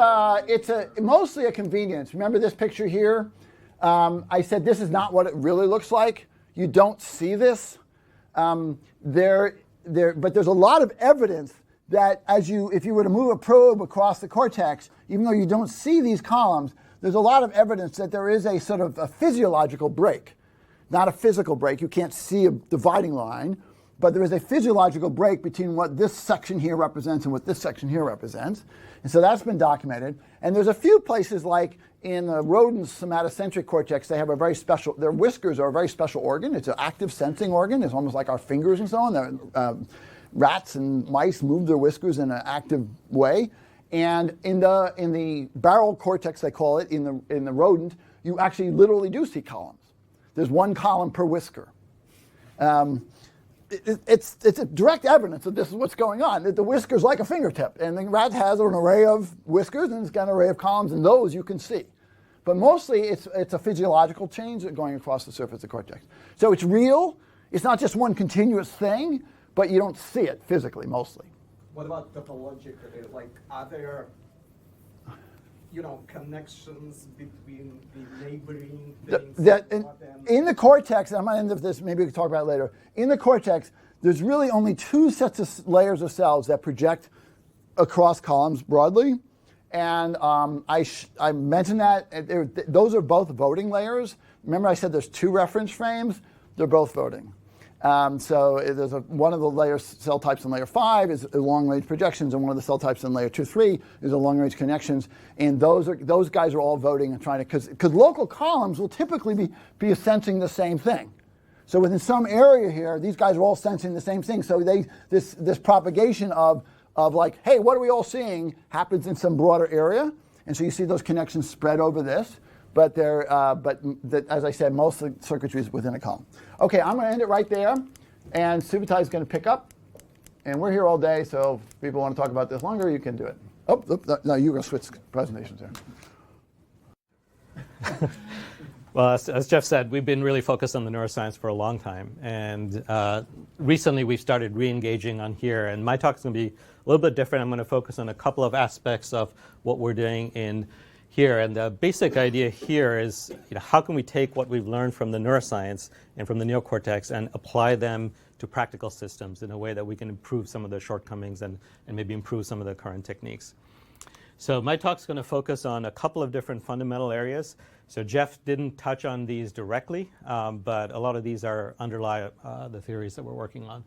mostly a convenience. Remember this picture here? I said this is not what it really looks like. You don't see this. But there's a lot of evidence that if you were to move a probe across the cortex, even though you don't see these columns, there's a lot of evidence that there is a sort of a physiological break. Not a physical break, you can't see a dividing line, but there is a physiological break between what this section here represents and what this section here represents. And so that's been documented. And there's a few places like in the rodent's somatosensory cortex, they have their whiskers are a very special organ. It's an active sensing organ. It's almost like our fingers and so on. Rats and mice move their whiskers in an active way. And in the barrel cortex, they call it, in the rodent, you actually literally do see columns. There's one column per whisker. It's a direct evidence that this is what's going on. That the whisker's like a fingertip, and the rat has an array of whiskers, and it's got an array of columns, and those you can see. But mostly, it's a physiological change going across the surface of the cortex. So it's real. It's not just one continuous thing, but you don't see it physically, mostly. What about topologically? Like, are there, connections between the neighboring things? In the cortex, I'm going to end with this, maybe we can talk about it later. In the cortex, there's really only two sets of layers of cells that project across columns broadly. And I mentioned that those are both voting layers. Remember I said there's two reference frames? They're both voting. So there's one of the cell types in layer 5 is long-range projections, and one of the cell types in layer 2-3 is a long-range connections. And those guys are all voting and trying to, because local columns will typically be sensing the same thing. So within some area here, these guys are all sensing the same thing. So this propagation of like, hey, what are we all seeing, happens in some broader area. And so you see those connections spread over this. But as I said, most of the circuitry is within a column. Okay, I'm going to end it right there, and Subutai is going to pick up. And we're here all day, so if people want to talk about this longer, you can do it. Oh, no, you're going to switch presentations here. Well, as Jeff said, we've been really focused on the neuroscience for a long time. And recently we've started re-engaging on here. And my talk is going to be a little bit different. I'm going to focus on a couple of aspects of what we're doing in here. And the basic idea here is, how can we take what we've learned from the neuroscience and from the neocortex and apply them to practical systems in a way that we can improve some of the shortcomings and maybe improve some of the current techniques. So my talk's going to focus on a couple of different fundamental areas. So Jeff didn't touch on these directly, but a lot of these underlie the theories that we're working on.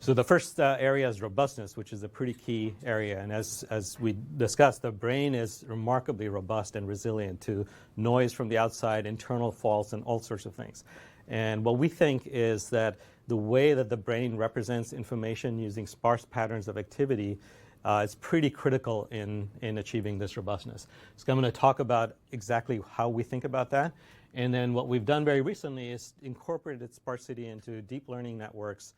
So the first area is robustness, which is a pretty key area. And as we discussed, the brain is remarkably robust and resilient to noise from the outside, internal faults, and all sorts of things. And what we think is that the way that the brain represents information using sparse patterns of activity is pretty critical in achieving this robustness. So I'm going to talk about exactly how we think about that. And then what we've done very recently is incorporated sparsity into deep learning networks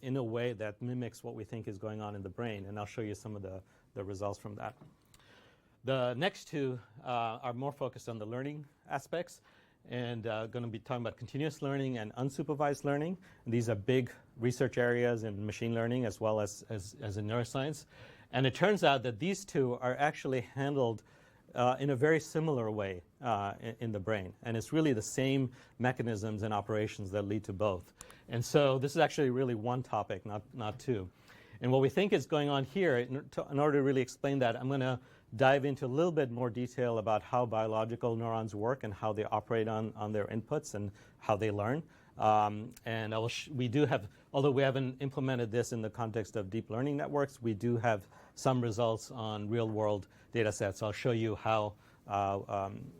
in a way that mimics what we think is going on in the brain. And I'll show you some of the results from that. The next two are more focused on the learning aspects, and going to be talking about continuous learning and unsupervised learning. And these are big research areas in machine learning as well as in neuroscience. And it turns out that these two are actually handled in a very similar way in the brain. And it's really the same mechanisms and operations that lead to both. And so this is actually really one topic, not two. And what we think is going on here, in order to really explain that, I'm going to dive into a little bit more detail about how biological neurons work and how they operate on their inputs and how they learn. And we do have, although we haven't implemented this in the context of deep learning networks, we do have some results on real-world data sets. I'll show you how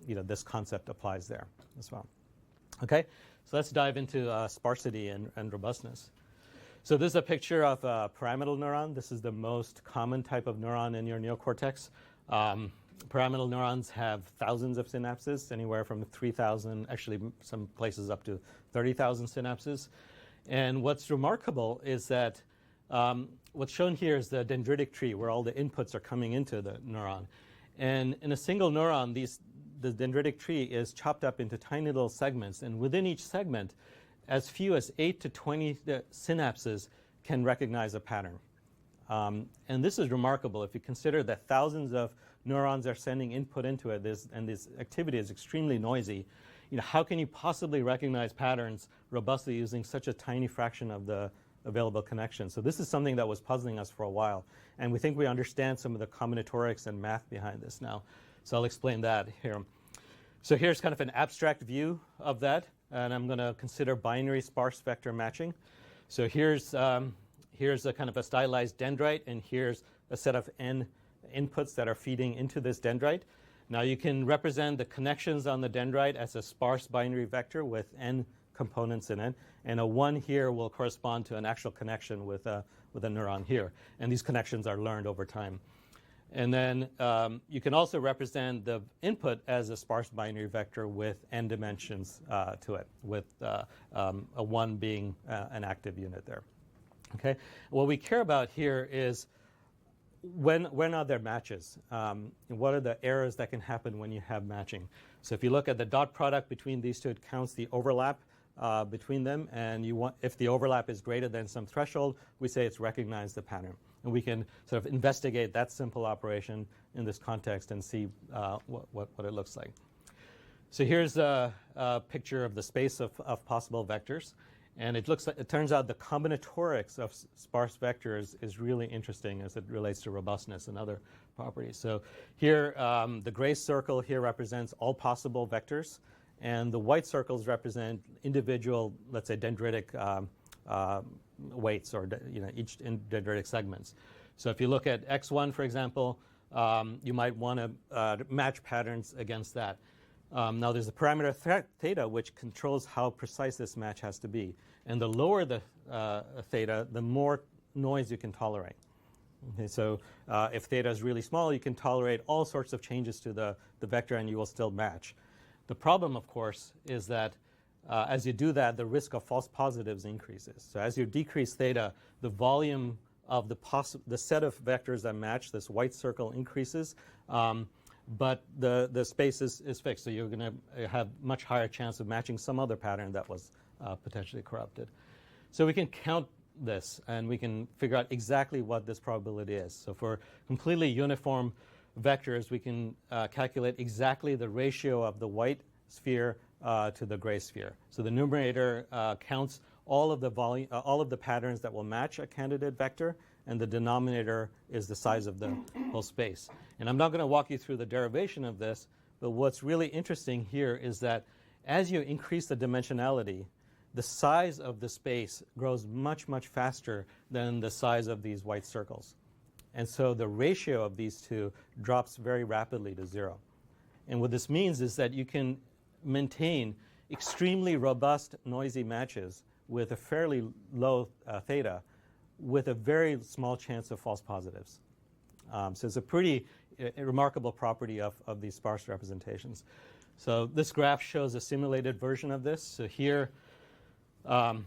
this concept applies there as well. Okay, so let's dive into sparsity and robustness. So this is a picture of a pyramidal neuron. This is the most common type of neuron in your neocortex. Pyramidal neurons have thousands of synapses, anywhere from 3,000, actually some places up to 30,000 synapses. And what's remarkable is that what's shown here is the dendritic tree where all the inputs are coming into the neuron. And in a single neuron, the dendritic tree is chopped up into tiny little segments. And within each segment, as few as 8 to 20 synapses can recognize a pattern. And this is remarkable if you consider that thousands of neurons are sending input into it, and this activity is extremely noisy. How can you possibly recognize patterns robustly using such a tiny fraction of the available connections? So this is something that was puzzling us for a while, and we think we understand some of the combinatorics and math behind this now. So I'll explain that here. So here's kind of an abstract view of that, and I'm going to consider binary sparse vector matching. So here's a kind of a stylized dendrite, and here's a set of n inputs that are feeding into this dendrite. Now you can represent the connections on the dendrite as a sparse binary vector with n components in it, and a 1 here will correspond to an actual connection with a neuron here. And these connections are learned over time. And then you can also represent the input as a sparse binary vector with n dimensions to it, with a 1 being an active unit there. Okay. What we care about here is when are there matches? And what are the errors that can happen when you have matching? So if you look at the dot product between these two, it counts the overlap between them. And if the overlap is greater than some threshold, we say it's recognized the pattern. And we can sort of investigate that simple operation in this context and see what it looks like. So here's a picture of the space of possible vectors. And it turns out the combinatorics of sparse vectors is really interesting as it relates to robustness and other properties. So here, the gray circle here represents all possible vectors, and the white circles represent individual, let's say, dendritic weights, or each dendritic segments. So if you look at x1, for example, you might want to match patterns against that. Now there's a parameter theta which controls how precise this match has to be. And the lower the theta, the more noise you can tolerate. Okay, so if theta is really small, you can tolerate all sorts of changes to the vector and you will still match. The problem, of course, is that as you do that, the risk of false positives increases. So as you decrease theta, the volume of the set of vectors that match, this white circle, increases. But the space is fixed, so you're going to have much higher chance of matching some other pattern that was potentially corrupted. So we can count this, and we can figure out exactly what this probability is. So for completely uniform vectors, we can calculate exactly the ratio of the white sphere to the gray sphere. So the numerator counts all of the patterns that will match a candidate vector, and the denominator is the size of the whole space. And I'm not going to walk you through the derivation of this, but what's really interesting here is that as you increase the dimensionality, the size of the space grows much, much faster than the size of these white circles. And so the ratio of these two drops very rapidly to 0. And what this means is that you can maintain extremely robust, noisy matches with a fairly low theta with a very small chance of false positives. So it's a pretty remarkable property of these sparse representations. So this graph shows a simulated version of this. So here I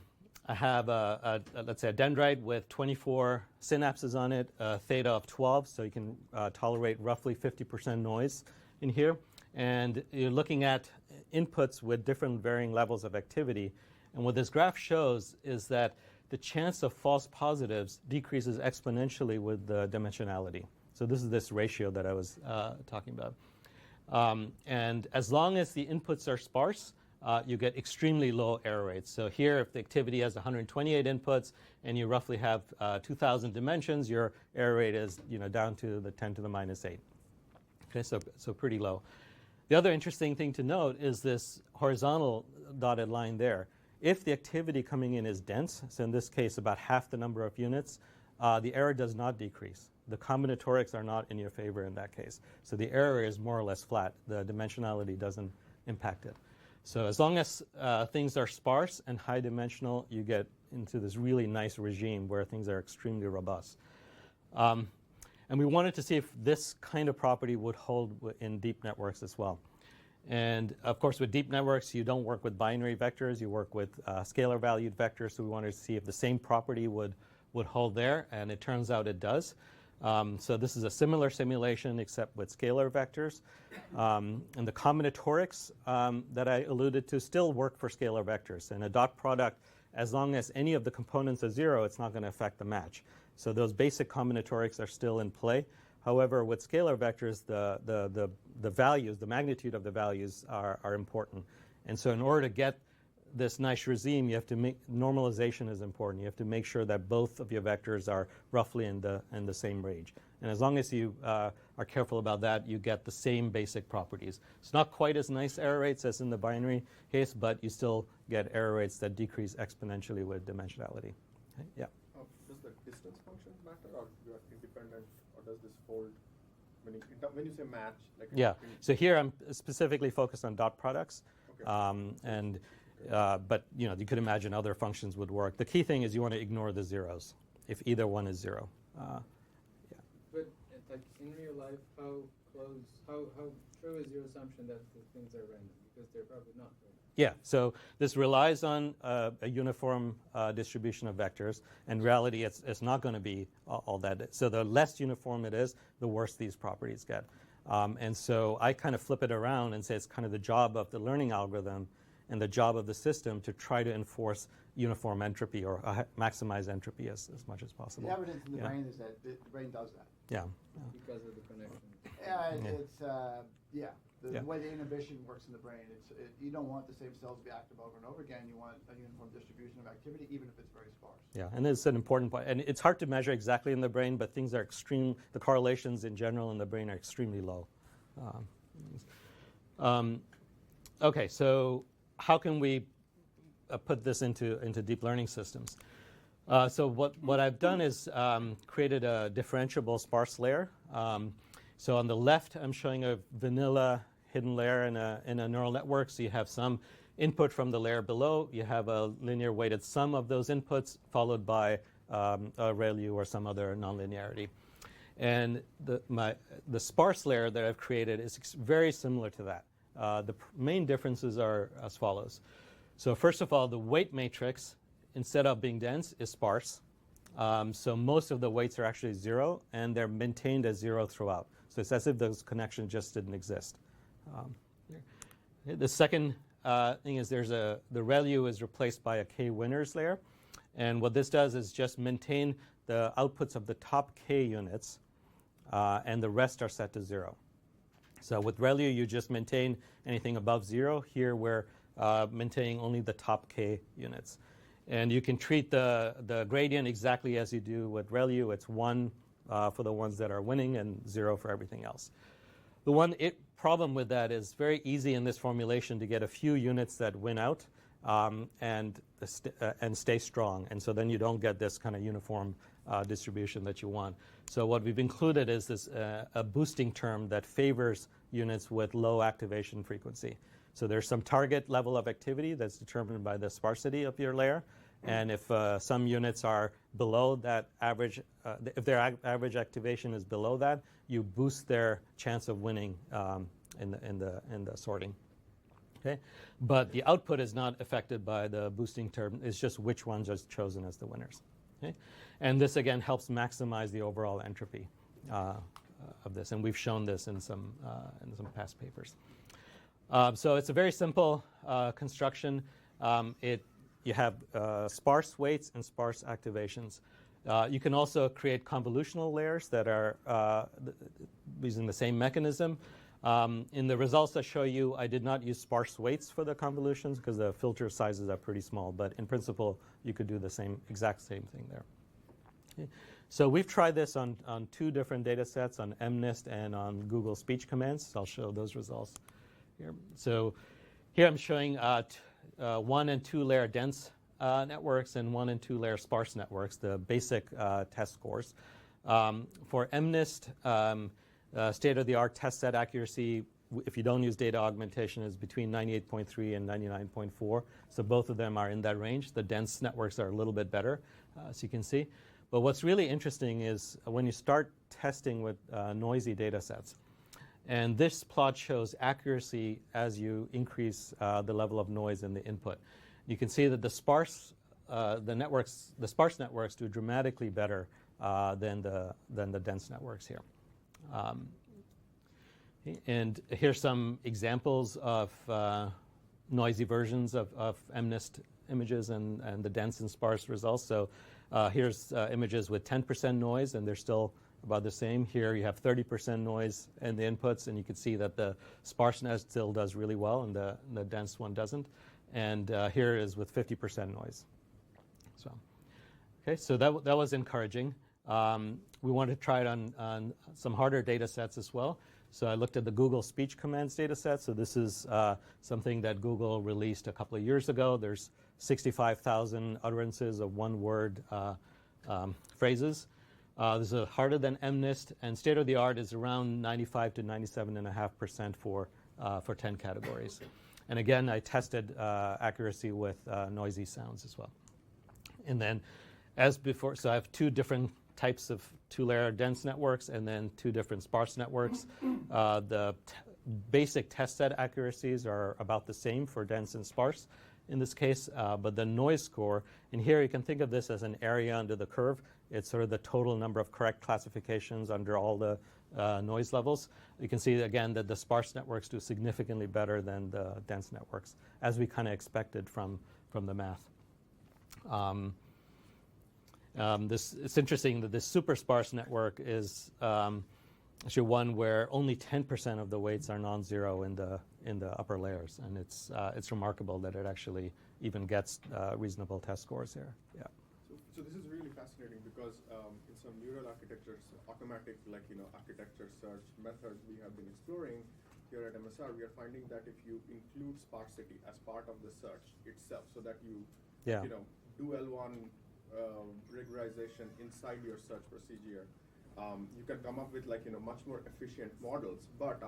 have, let's say, a dendrite with 24 synapses on it, a theta of 12, so you can tolerate roughly 50% noise in here. And you're looking at inputs with different varying levels of activity. And what this graph shows is that the chance of false positives decreases exponentially with the dimensionality. So this is this ratio that I was talking about. And as long as the inputs are sparse, you get extremely low error rates. So here, if the activity has 128 inputs and you roughly have 2,000 dimensions, your error rate is down to the 10 to the minus 8. Okay, so pretty low. The other interesting thing to note is this horizontal dotted line there. If the activity coming in is dense, so in this case about half the number of units, the error does not decrease. The combinatorics are not in your favor in that case. So the error is more or less flat. The dimensionality doesn't impact it. So as long as things are sparse and high dimensional, you get into this really nice regime where things are extremely robust. And we wanted to see if this kind of property would hold in deep networks as well. And of course, with deep networks, you don't work with binary vectors. You work with scalar valued vectors. So we wanted to see if the same property would hold there. And it turns out it does. So this is a similar simulation, except with scalar vectors. And the combinatorics that I alluded to still work for scalar vectors. And a dot product, as long as any of the components are 0, it's not going to affect the match. So those basic combinatorics are still in play. However, with scalar vectors, the values, the magnitude of the values are important. And so in order to get this nice regime, you have to make normalization is important. You have to make sure that both of your vectors are roughly in the same range. And as long as you are careful about that, you get the same basic properties. It's not quite as nice error rates as in the binary case, but you still get error rates that decrease exponentially with dimensionality. Okay? Yeah. Does the distance function matter, or you are independent, or does this hold? When you say match, like Yeah. So here I'm specifically focused on dot products, Okay. but you could imagine other functions would work. The key thing is you want to ignore the zeros if either one is 0. But like in real life, how true is your assumption that the things are random? Because they're probably not random. Yeah, so this relies on a uniform distribution of vectors. In reality, it's not going to be all that. So the less uniform it is, the worse these properties get. And so I kind of flip it around and say it's kind of the job of the learning algorithm and the job of the system to try to enforce uniform entropy or maximize entropy as much as possible. The evidence in the brain is that the brain does that. Yeah. Because of the connection. The way the inhibition works in the brain, you don't want the same cells to be active over and over again. You want a uniform distribution of activity, even if it's very sparse. Yeah, and it's an important point. And it's hard to measure exactly in the brain, but things are extreme. The correlations in general in the brain are extremely low. Okay, so how can we put this into deep learning systems? So what I've done is created a differentiable sparse layer. So on the left, I'm showing a vanilla hidden layer in a neural network. So you have some input from the layer below. You have a linear weighted sum of those inputs followed by a ReLU or some other nonlinearity. And the sparse layer that I've created is very similar to that. The main differences are as follows. So first of all, the weight matrix, instead of being dense, is sparse. So most of the weights are actually 0, and they're maintained as 0 throughout. So it's as if those connections just didn't exist. The second thing is the ReLU is replaced by a k-winners layer. And what this does is just maintain the outputs of the top k units, and the rest are set to 0. So with ReLU, you just maintain anything above 0. Here, we're maintaining only the top k units. And you can treat the gradient exactly as you do with ReLU. It's 1 for the ones that are winning and 0 for everything else. The one problem with that is very easy in this formulation to get a few units that win out and stay strong. And so then you don't get this kind of uniform distribution that you want. So what we've included is this a boosting term that favors units with low activation frequency. So there's some target level of activity that's determined by the sparsity of your layer. And if some units are below that average, if their average activation is below that, you boost their chance of winning in the sorting. Okay, but the output is not affected by the boosting term. It's just which ones are chosen as the winners. Okay, and this again helps maximize the overall entropy of this, and we've shown this in some past papers. So it's a very simple construction. You have sparse weights and sparse activations. You can also create convolutional layers that are using the same mechanism. In the results I show you, I did not use sparse weights for the convolutions because the filter sizes are pretty small. But in principle, you could do the exact same thing there. Okay. So we've tried this on 2 different data sets, on MNIST and on Google Speech Commands. So I'll show those results here. So here I'm showing 1 and 2 layer dense networks and 1 and 2 layer sparse networks, the basic test scores. For MNIST, state-of-the-art test set accuracy, if you don't use data augmentation, is between 98.3 and 99.4. So both of them are in that range. The dense networks are a little bit better, as you can see. But what's really interesting is when you start testing with noisy data sets. And this plot shows accuracy as you increase the level of noise in the input. You can see that the sparse networks do dramatically better than the dense networks here. And here's some examples of noisy versions of MNIST images and the dense and sparse results. So here's images with 10% noise, and they're still about the same. Here you have 30% noise in the inputs, and you can see that the sparseness still does really well, and the dense one doesn't. And here is with 50% noise. So, okay, so that was encouraging. We wanted to try it on some harder data sets as well. So I looked at the Google speech commands data set. So this is something that Google released a couple of years ago. There's 65,000 utterances of one-word phrases. This is harder than MNIST, and state-of-the-art is around 95 to 97.5% for 10 categories. And again, I tested accuracy with noisy sounds as well. And then, as before, so I have two different types of two-layer dense networks and then two different sparse networks. The basic test set accuracies are about the same for dense and sparse in this case, but the noise score, and here you can think of this as an area under the curve. It's sort of the total number of correct classifications under all the noise levels. You can see again that the sparse networks do significantly better than the dense networks, as we kind of expected from the math. It's interesting that this super sparse network is actually one where only 10% of the weights are non-zero in the upper layers, and it's remarkable that it actually even gets reasonable test scores here. Yeah. So this is really fascinating because in some neural architectures, automatic architecture search methods we have been exploring here at MSR, we are finding that if you include sparsity as part of the search itself, so that you do L1 rigorization inside your search procedure, you can come up with much more efficient models. But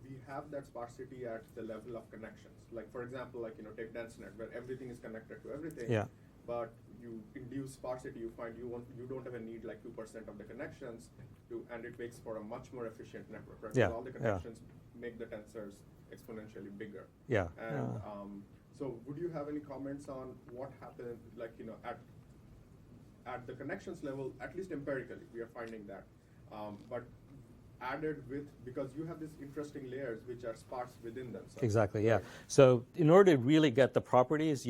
we have that sparsity at the level of connections. Like for example, take DenseNet, where everything is connected to everything. Yeah. But you induce sparsity, you find you don't even need 2% of the connections and it makes for a much more efficient network. Right? Yeah. So all the connections make the tensors exponentially bigger. Yeah. And so would you have any comments on what happened, at the connections level, at least empirically, we are finding that. But added with, because you have these interesting layers which are sparse within themselves. Exactly, yeah. So in order to really get the properties,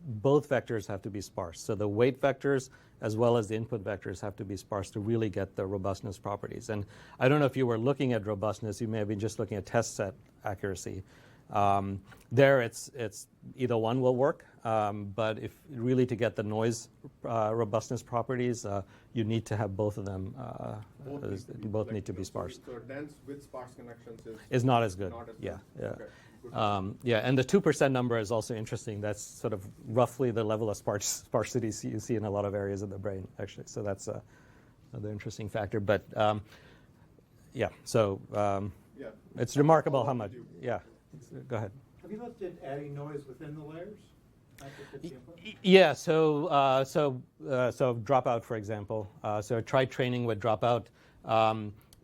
both vectors have to be sparse. So the weight vectors as well as the input vectors have to be sparse to really get the robustness properties. And I don't know if you were looking at robustness, you may have been just looking at test set accuracy. There it's either one will work, but if really to get the noise robustness properties, you need to have both of them. Both need to be sparse. So dense with sparse connections is not as good. Yeah. Okay. Yeah, and the 2% number is also interesting. That's sort of roughly the level of sparsity you see in a lot of areas of the brain, actually. So that's another interesting factor. But yeah, so it's remarkable how much. Yeah, go ahead. Have you looked at adding noise within the layers? Yeah, so dropout, for example. So I tried training with dropout.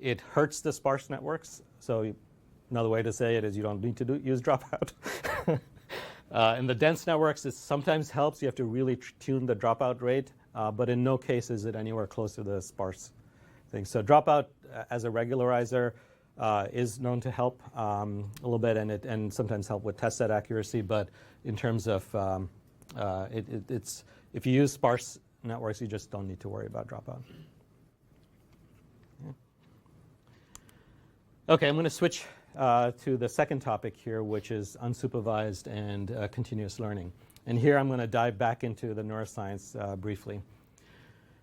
It hurts the sparse networks. So another way to say it is you don't need to use dropout. In the dense networks, it sometimes helps. You have to really tune the dropout rate, but in no case is it anywhere close to the sparse thing. So dropout as a regularizer is known to help a little bit, and sometimes help with test set accuracy. But in terms of it's if you use sparse networks, you just don't need to worry about dropout. Yeah. Okay, I'm going to switch to the second topic here, which is unsupervised and continuous learning. And here I'm going to dive back into the neuroscience briefly.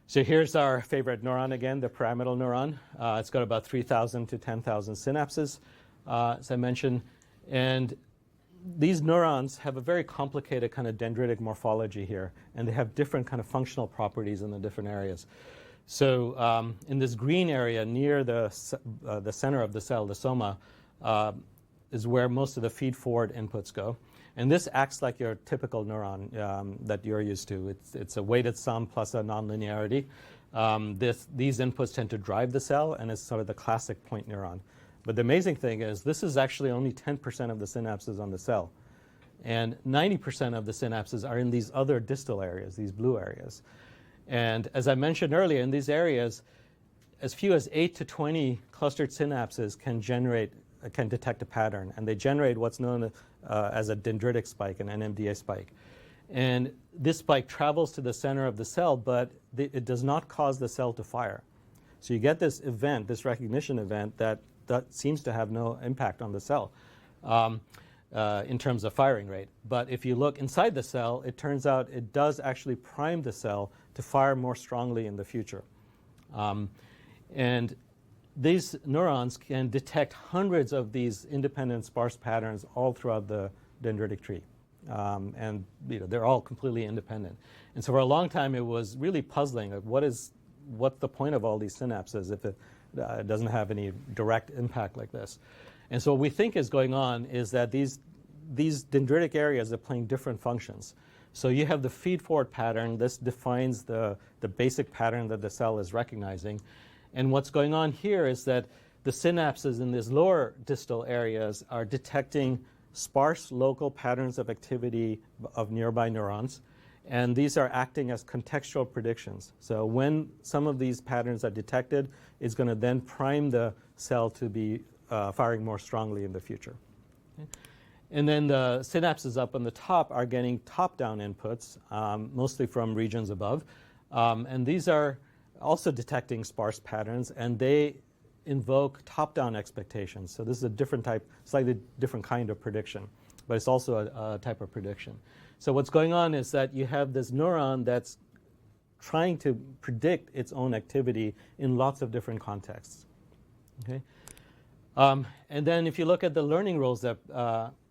So here's our favorite neuron again, the pyramidal neuron. It's got about 3,000 to 10,000 synapses, as I mentioned. And these neurons have a very complicated kind of dendritic morphology here, and they have different kind of functional properties in the different areas. So in this green area near the center of the cell, the soma, is where most of the feed-forward inputs go. And this acts like your typical neuron that you're used to. It's a weighted sum plus a nonlinearity. These inputs tend to drive the cell, and it's sort of the classic point neuron. But the amazing thing is this is actually only 10% of the synapses on the cell. And 90% of the synapses are in these other distal areas, these blue areas. And as I mentioned earlier, in these areas, as few as 8 to 20 clustered synapses can detect a pattern. And they generate what's known as a dendritic spike, an NMDA spike. And this spike travels to the center of the cell, but it does not cause the cell to fire. So you get this event, this recognition event, that seems to have no impact on the cell in terms of firing rate. But if you look inside the cell, it turns out it does actually prime the cell to fire more strongly in the future. And these neurons can detect hundreds of these independent sparse patterns all throughout the dendritic tree. And they're all completely independent. And so for a long time, it was really puzzling. What's the point of all these synapses if it doesn't have any direct impact like this? And so what we think is going on is that these dendritic areas are playing different functions. So you have the feed-forward pattern. This defines the basic pattern that the cell is recognizing. And what's going on here is that the synapses in these lower distal areas are detecting sparse local patterns of activity of nearby neurons. And these are acting as contextual predictions. So when some of these patterns are detected, it's going to then prime the cell to be firing more strongly in the future. Okay? And then the synapses up on the top are getting top-down inputs, mostly from regions above. And these are also detecting sparse patterns, and they invoke top-down expectations. So this is a different type, slightly different kind of prediction, but it's also a type of prediction. So what's going on is that you have this neuron that's trying to predict its own activity in lots of different contexts. Okay? And then if you look at the learning rules that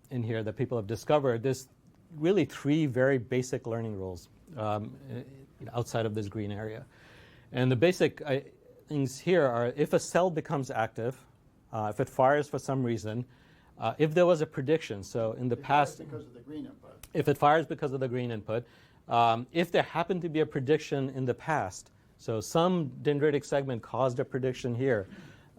in here that people have discovered, there's really 3 very basic learning rules outside of this green area. And the basic things here are if a cell becomes active, if it fires for some reason, if there was a prediction, so in the past, because of the green input. if it fires because of the green input, if there happened to be a prediction in the past, so some dendritic segment caused a prediction here,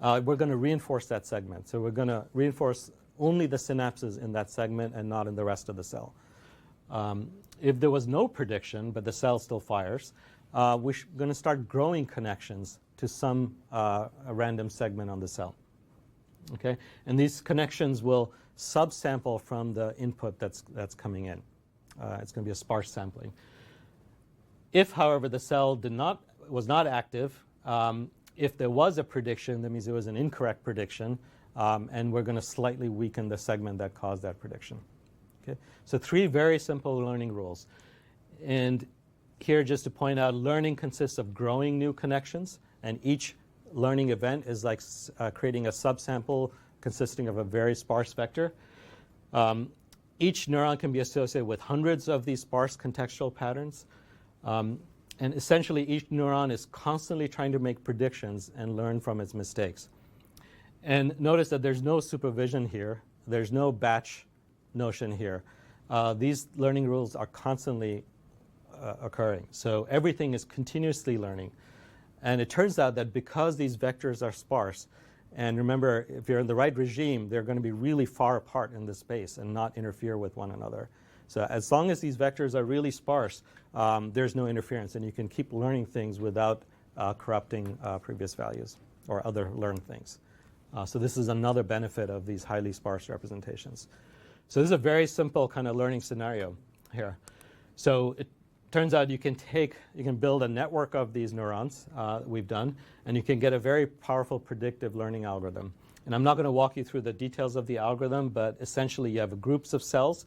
we're going to reinforce that segment. So we're going to reinforce only the synapses in that segment and not in the rest of the cell. If there was no prediction, but the cell still fires, we're going to start growing connections to some random segment on the cell. Okay? And these connections will subsample from the input that's coming in. It's going to be a sparse sampling. If, however, the cell was not active, if there was a prediction, that means it was an incorrect prediction, and we're going to slightly weaken the segment that caused that prediction. Okay? So 3 very simple learning rules. And here, just to point out, learning consists of growing new connections, and each learning event is like creating a subsample consisting of a very sparse vector. Each neuron can be associated with hundreds of these sparse contextual patterns. And essentially, each neuron is constantly trying to make predictions and learn from its mistakes. And notice that there's no supervision here. There's no batch notion here. These learning rules are constantly occurring. So everything is continuously learning. And it turns out that because these vectors are sparse, and remember, if you're in the right regime, they're going to be really far apart in the space and not interfere with one another. So as long as these vectors are really sparse, there's no interference, and you can keep learning things without corrupting previous values or other learned things. So this is another benefit of these highly sparse representations. So this is a very simple kind of learning scenario here. So it turns out you can build a network of these neurons we've done, and you can get a very powerful predictive learning algorithm. And I'm not going to walk you through the details of the algorithm, but essentially you have groups of cells.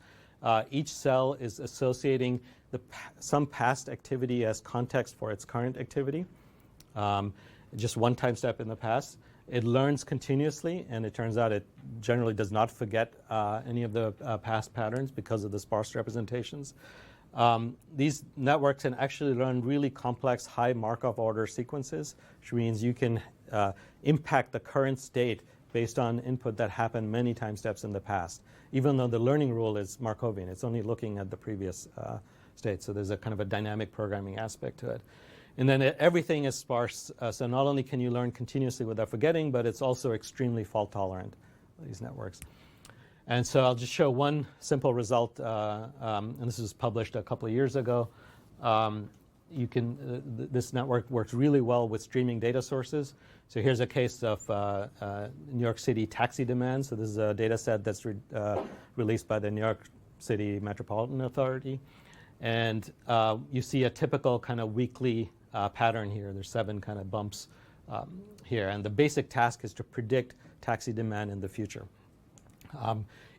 Each cell is associating some past activity as context for its current activity, just one time step in the past. It learns continuously, and it turns out it generally does not forget any of the past patterns because of the sparse representations. These networks can actually learn really complex high Markov order sequences, which means you can impact the current state based on input that happened many time steps in the past, even though the learning rule is Markovian. It's only looking at the previous state, so there's a kind of a dynamic programming aspect to it. And then everything is sparse, so not only can you learn continuously without forgetting, but it's also extremely fault tolerant, these networks. And so I'll just show one simple result, and this was published a couple of years ago. This network works really well with streaming data sources. So here's a case of New York City taxi demand. So this is a data set that's released by the New York City Metropolitan Authority. And you see a typical kind of weekly pattern here. There's 7 kind of bumps here. And the basic task is to predict taxi demand in the future.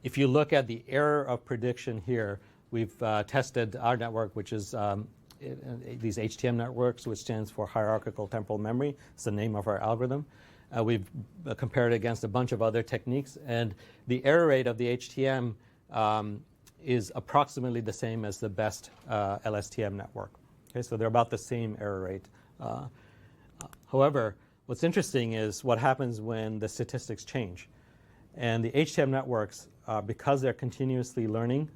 If you look at the error of prediction here, we've tested our network, which is these HTM networks, which stands for hierarchical temporal memory. It's the name of our algorithm. We've compared it against a bunch of other techniques, and the error rate of the HTM is approximately the same as the best LSTM network. Okay, so they're about the same error rate. However, what's interesting is what happens when the statistics change. And the HTM networks, because they're continuously learning,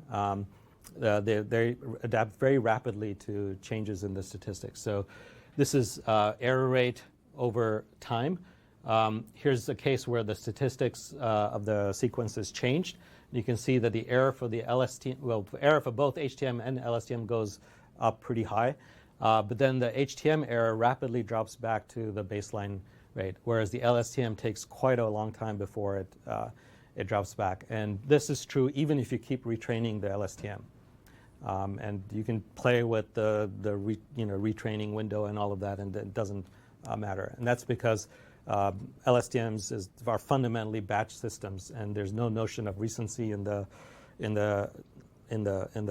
they adapt very rapidly to changes in the statistics. So this is error rate over time. Here's a case where the statistics of the sequences changed. You can see that the error for the LSTM, well, error for both HTM and LSTM goes up pretty high. But then the HTM error rapidly drops back to the baseline rate, whereas the LSTM takes quite a long time before it drops back. And this is true even if you keep retraining the LSTM. And you can play with the retraining window and all of that, and it doesn't matter. And that's because LSTMs are fundamentally batch systems, and there's no notion of recency in the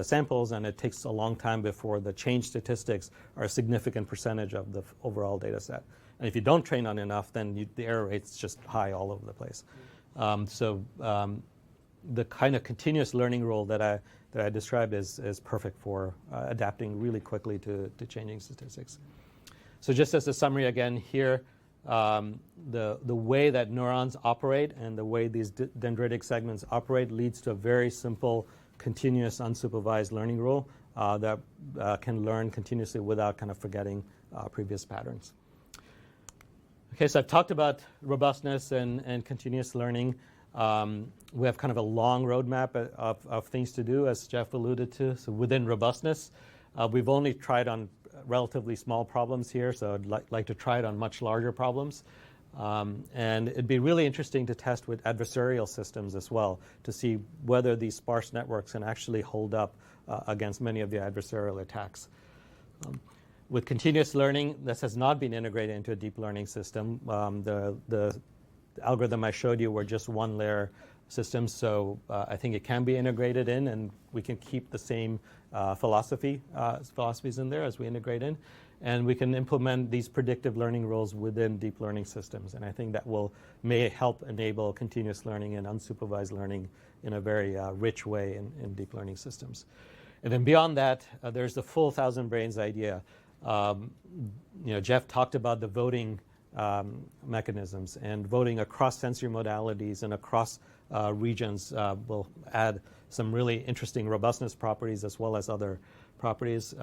samples, and it takes a long time before the change statistics are a significant percentage of the overall data set. And if you don't train on enough, then the error rate's just high all over the place. The kind of continuous learning rule that I described is perfect for adapting really quickly to changing statistics. So just as a summary again here, the way that neurons operate and the way these dendritic segments operate leads to a very simple, continuous, unsupervised learning rule that can learn continuously without kind of forgetting previous patterns. Okay, so I've talked about robustness and continuous learning. We have kind of a long roadmap of things to do, as Jeff alluded to. So within robustness, we've only tried on relatively small problems here, so I'd like to try it on much larger problems. And it'd be really interesting to test with adversarial systems as well to see whether these sparse networks can actually hold up against many of the adversarial attacks. With continuous learning, this has not been integrated into a deep learning system. The algorithm I showed you were just one layer systems, so I think it can be integrated in, and we can keep the same philosophies in there as we integrate in, and we can implement these predictive learning rules within deep learning systems, and I think that may help enable continuous learning and unsupervised learning in a very rich way in deep learning systems. And then beyond that, there's the full 1,000 brains idea. Jeff talked about the voting mechanisms, and voting across sensory modalities and across regions will add some really interesting robustness properties as well as other properties.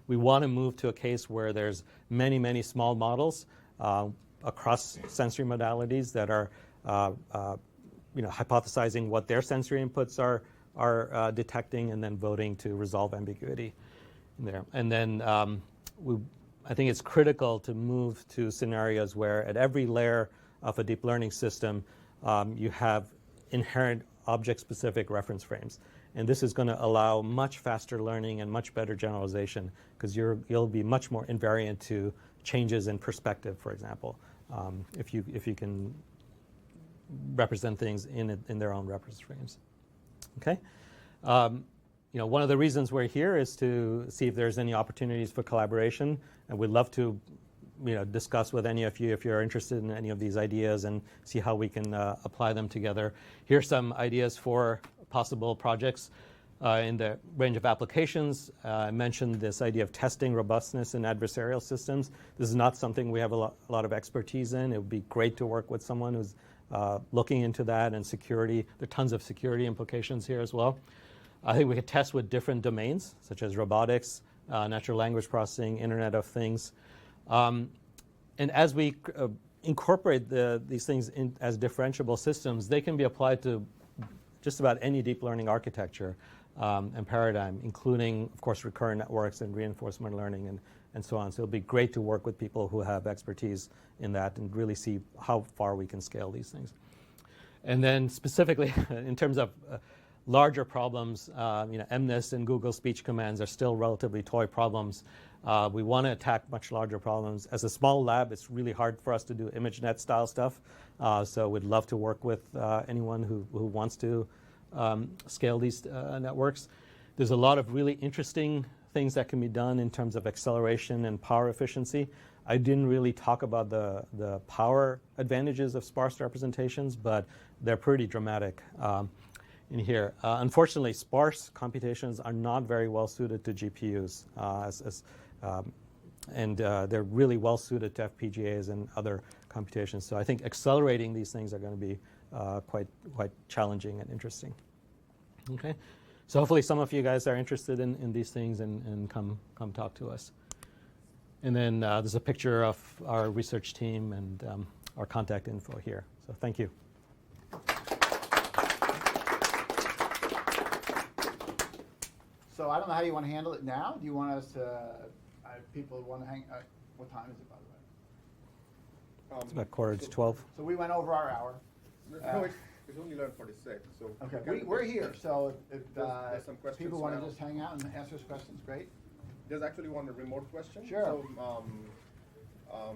We want to move to a case where there's many, many small models across sensory modalities that are hypothesizing what their sensory inputs are detecting, and then voting to resolve ambiguity in there. And then I think it's critical to move to scenarios where at every layer of a deep learning system, you have inherent object-specific reference frames. And this is going to allow much faster learning and much better generalization, because you'll be much more invariant to changes in perspective, for example, if you can represent things in their own reference frames. Okay. One of the reasons we're here is to see if there's any opportunities for collaboration, and we'd love to, discuss with any of you if you're interested in any of these ideas and see how we can apply them together. Here's some ideas for possible projects in the range of applications. I mentioned this idea of testing robustness in adversarial systems. This is not something we have a lot of expertise in. It would be great to work with someone who's looking into that, and security. There are tons of security implications here as well. I think we could test with different domains, such as robotics, natural language processing, Internet of Things. And as we incorporate these things as differentiable systems, they can be applied to just about any deep learning architecture and paradigm, including, of course, recurrent networks and reinforcement learning and so on. So it'll be great to work with people who have expertise in that and really see how far we can scale these things. And then specifically, in terms of larger problems, MNIST and Google speech commands are still relatively toy problems. We want to attack much larger problems. As a small lab, it's really hard for us to do ImageNet style stuff. So we'd love to work with anyone who wants to scale these networks. There's a lot of really interesting things that can be done in terms of acceleration and power efficiency. I didn't really talk about the power advantages of sparse representations, but they're pretty dramatic in here. Unfortunately, sparse computations are not very well suited to GPUs, and they're really well suited to FPGAs and other computations. So I think accelerating these things are going to be quite challenging and interesting. Okay, so hopefully some of you guys are interested in these things and come talk to us. And then there's a picture of our research team and our contact info here. So thank you. So I don't know how you want to handle it now. Do you want us to, people want to hang, what time is it, by the way? It's about 11:45. So we went over our hour. No, it's only 11:46. So Okay, we're here, so if there's some questions people want to now. just hang out and answer questions, great. There's actually one remote question. Sure. So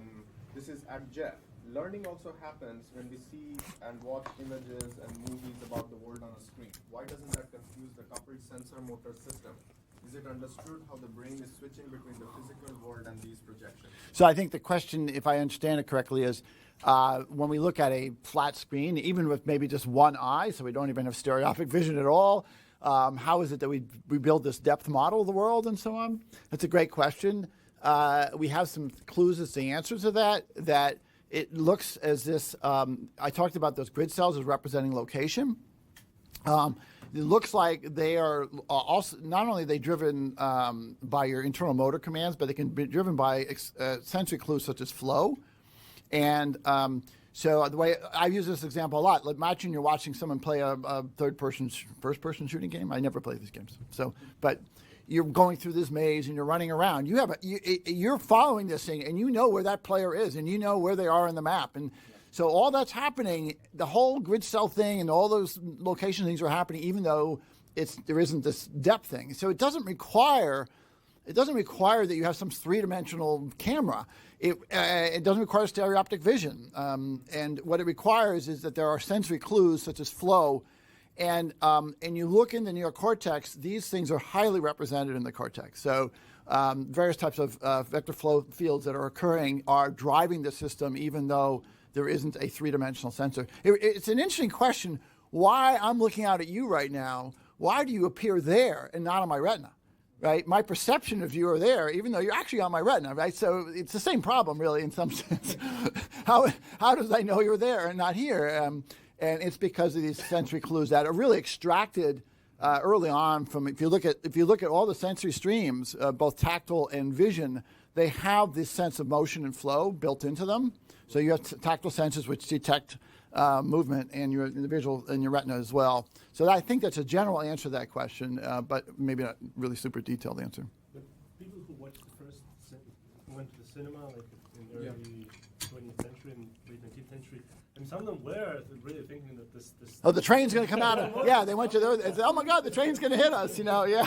this is at Jeff. Learning also happens when we see and watch images and movies about the world on a screen. Why doesn't that confuse the coupled sensor motor system? Is it understood how the brain is switching between the physical world and these projections? So I think the question, if I understand it correctly, is when we look at a flat screen, even with maybe just one eye, so we don't even have stereoscopic vision at all, how is it that we build this depth model of the world and so on? That's a great question. We have some clues as the answer to that it looks as this, I talked about those grid cells as representing location. It looks like they are also, not only are they driven by your internal motor commands, but they can be driven by sensory clues such as flow. And so the way I've used this example a lot, like imagine you're watching someone play a first-person shooting game. I never play these games. So, but you're going through this maze and you're running around. You're following this thing, and you know where that player is, and you know where they are in the map. And so all that's happening, the whole grid cell thing and all those location things are happening, even though there isn't this depth thing. So it doesn't require that you have some three-dimensional camera. It doesn't require stereoptic vision. And what it requires is that there are sensory clues such as flow. And you look in the neocortex, these things are highly represented in the cortex. So various types of vector flow fields that are occurring are driving the system, even though there isn't a three-dimensional sensor. It's an interesting question. Why I'm looking out at you right now, why do you appear there and not on my retina? Right? My perception of you are there, even though you're actually on my retina, right? So it's the same problem, really, in some sense. How does I know you're there and not here? And it's because of these sensory clues that are really extracted early on from. If you look at all the sensory streams, both tactile and vision, they have this sense of motion and flow built into them. So you have tactile senses which detect movement, and the visual in your retina as well. So I think that's a general answer to that question, but maybe not really super detailed answer. But people who watched the first went to the cinema like in the early 20th century and late 19th century. And some of them were really thinking that this Oh, the train's going to come out. Yeah, they went to oh my God, the train's going to hit us. Yeah.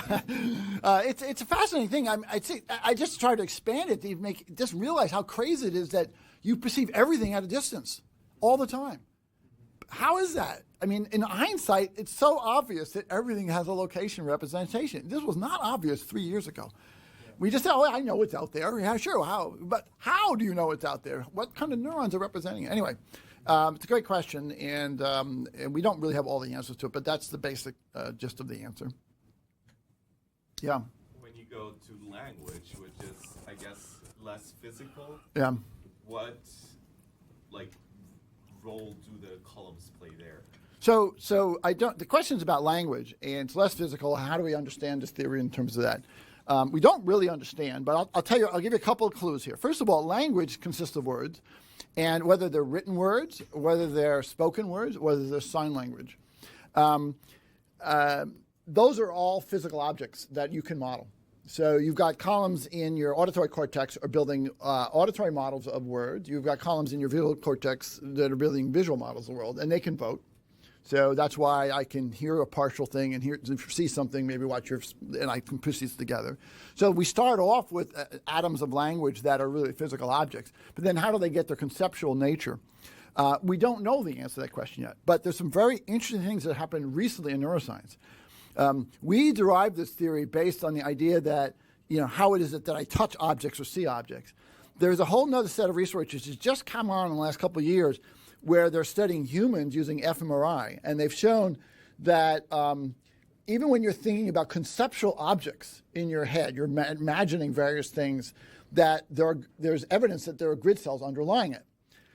It's a fascinating thing. I just try to expand it to just realize how crazy it is that you perceive everything at a distance all the time. How is that? I mean, in hindsight, it's so obvious that everything has a location representation. This was not obvious 3 years ago. We just said, oh, I know it's out there. Yeah, sure. How? But how do you know it's out there? What kind of neurons are representing it? Anyway. It's a great question, and we don't really have all the answers to it, but that's the basic gist of the answer. Yeah. When you go to language, which is, I guess, less physical, yeah. What, role do the columns play there? So the question's about language, and it's less physical. How do we understand this theory in terms of that? we don't really understand, but I'll tell you, I'll give you a couple of clues here. First of all, language consists of words, and whether they're written words, whether they're spoken words, whether they're sign language. Those are all physical objects that you can model. So you've got columns in your auditory cortex are building auditory models of words. You've got columns in your visual cortex that are building visual models of the world, and they can vote. So that's why I can hear a partial thing and see something, maybe watch and I can push these together. So we start off with atoms of language that are really physical objects. But then how do they get their conceptual nature? We don't know the answer to that question yet. But there's some very interesting things that happened recently in neuroscience. We derived this theory based on the idea that, how it is that I touch objects or see objects. There's a whole other set of researchers who's just come on in the last couple of years where they're studying humans using fMRI. And they've shown that even when you're thinking about conceptual objects in your head, you're imagining various things, that there's evidence that there are grid cells underlying it.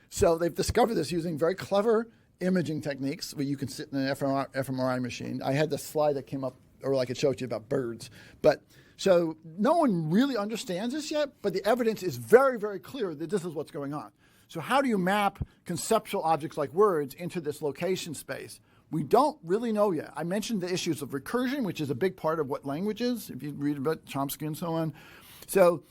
So they've discovered this using very clever imaging techniques where you can sit in an fMRI machine. I had this slide that came up, or I could show it to you about birds. So no one really understands this yet, but the evidence is very, very clear that this is what's going on. So how do you map conceptual objects like words into this location space? We don't really know yet. I mentioned the issues of recursion, which is a big part of what language is, if you read about Chomsky and so on. So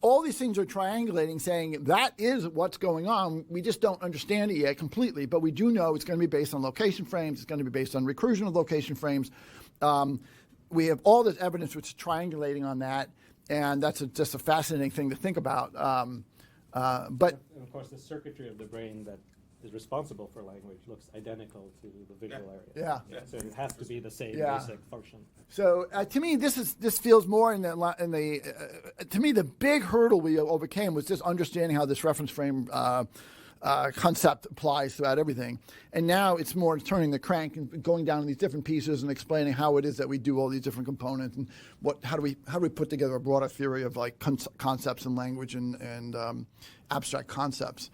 all these things are triangulating, saying that is what's going on. We just don't understand it yet completely, but we do know it's going to be based on location frames. It's going to be based on recursion of location frames. We have all this evidence which is triangulating on that, and that's just a fascinating thing to think about. But and of course, the circuitry of the brain that is responsible for language looks identical to the visual area. Yeah. So it has to be the same Yeah. basic function. So to me, this feels more in the to me, the big hurdle we overcame was just understanding how this reference frame concept applies throughout everything. And now it's more turning the crank and going down these different pieces and explaining how it is that we do all these different components and how do we put together a broader theory of like concepts and language and abstract concepts.